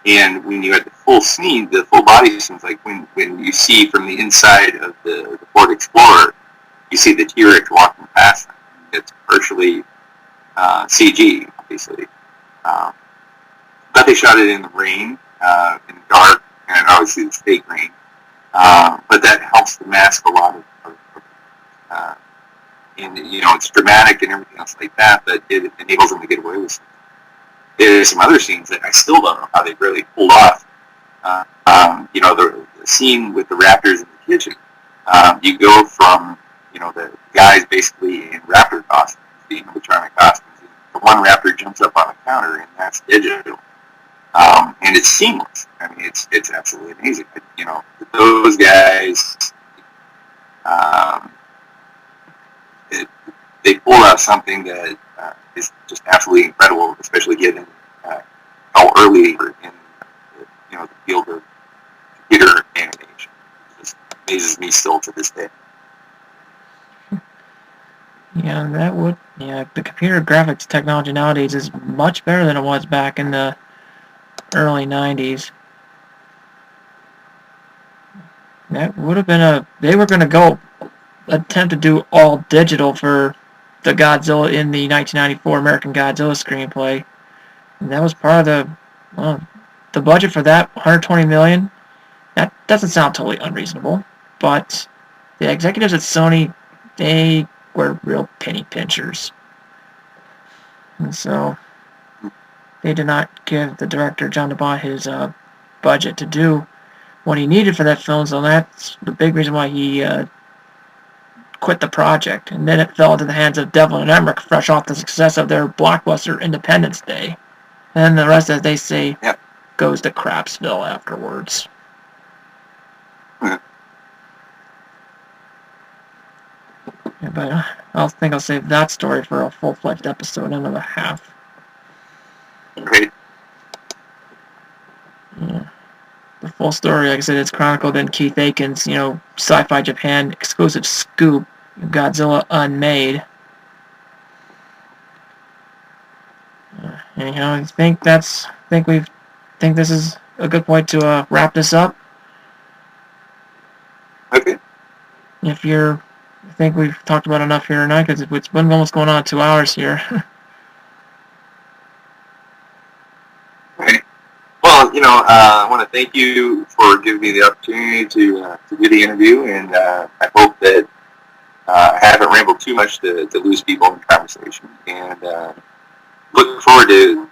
and when you had the full scene, the full body scenes, like when you see from the inside of the Ford Explorer, you see the T-Rex walking past them. It's partially CG, obviously. But they shot it in the rain, in the dark, and obviously it's fake rain. But that helps to mask a lot of and it's dramatic and everything else like that, but it enables them to get away with something. There's some other scenes that I still don't know how they really pulled off. The scene with the raptors in the kitchen. You go from the guys basically in raptor costumes, the animatronic costumes. The one raptor jumps up on the counter, and that's digital. And it's seamless. I mean, it's absolutely amazing. Those guys, they pulled out something that is just absolutely incredible, especially given how early we were in the field of computer animation. It just amazes me still to this day. Yeah, the computer graphics technology nowadays is much better than it was back in the early 90s. That would have been they were going to attempt to do all digital for the Godzilla in the 1994 American Godzilla screenplay. And that was part of the budget for that, $120 million. That doesn't sound totally unreasonable, but the executives at Sony, they were real penny pinchers. And so they did not give the director, John DeBont, his budget to do what he needed for that film, so that's the big reason why he quit the project. And then it fell into the hands of Devlin and Emmerich, fresh off the success of their blockbuster Independence Day. And the rest, as they say, goes to Crapsville afterwards. Mm-hmm. Yeah, but I think I'll save that story for a full-fledged episode, another half. Great. Yeah. The full story, like I said, it's chronicled in Keith Aiken's, Sci-Fi Japan exclusive scoop, Godzilla Unmade. Anyhow, I think this is a good point to wrap this up. Okay. I think we've talked about enough here tonight, because it's been almost going on 2 hours here. Right. Well, I want to thank you for giving me the opportunity to do the interview, and I hope that I haven't rambled too much to lose people in the conversation. And look forward to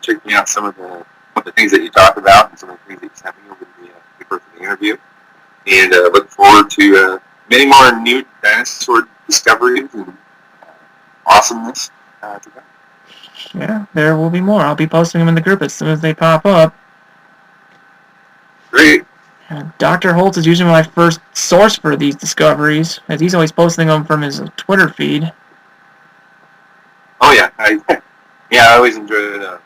checking out some of the things that you talked about and some of the things that you sent me over the course of the interview. And look forward to many more new dinosaur discoveries and awesomeness to come. Yeah, there will be more. I'll be posting them in the group as soon as they pop up. Great. Dr. Holtz is usually my first source for these discoveries, as he's always posting them from his Twitter feed. Oh yeah, I always enjoy it.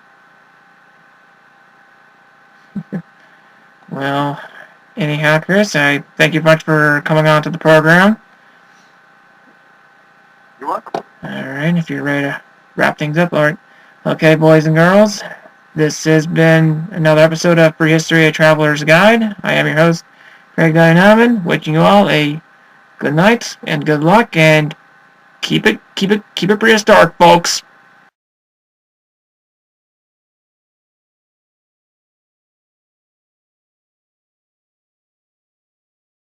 Well, anyhow, Chris, I thank you much for coming on to the program. You're welcome. Alright, if you're ready to wrap things up, alright. Okay, boys and girls, this has been another episode of Prehistory, A Traveler's Guide. I am your host, Greg Dianaman, wishing you all a good night and good luck, and keep it prehistoric, folks.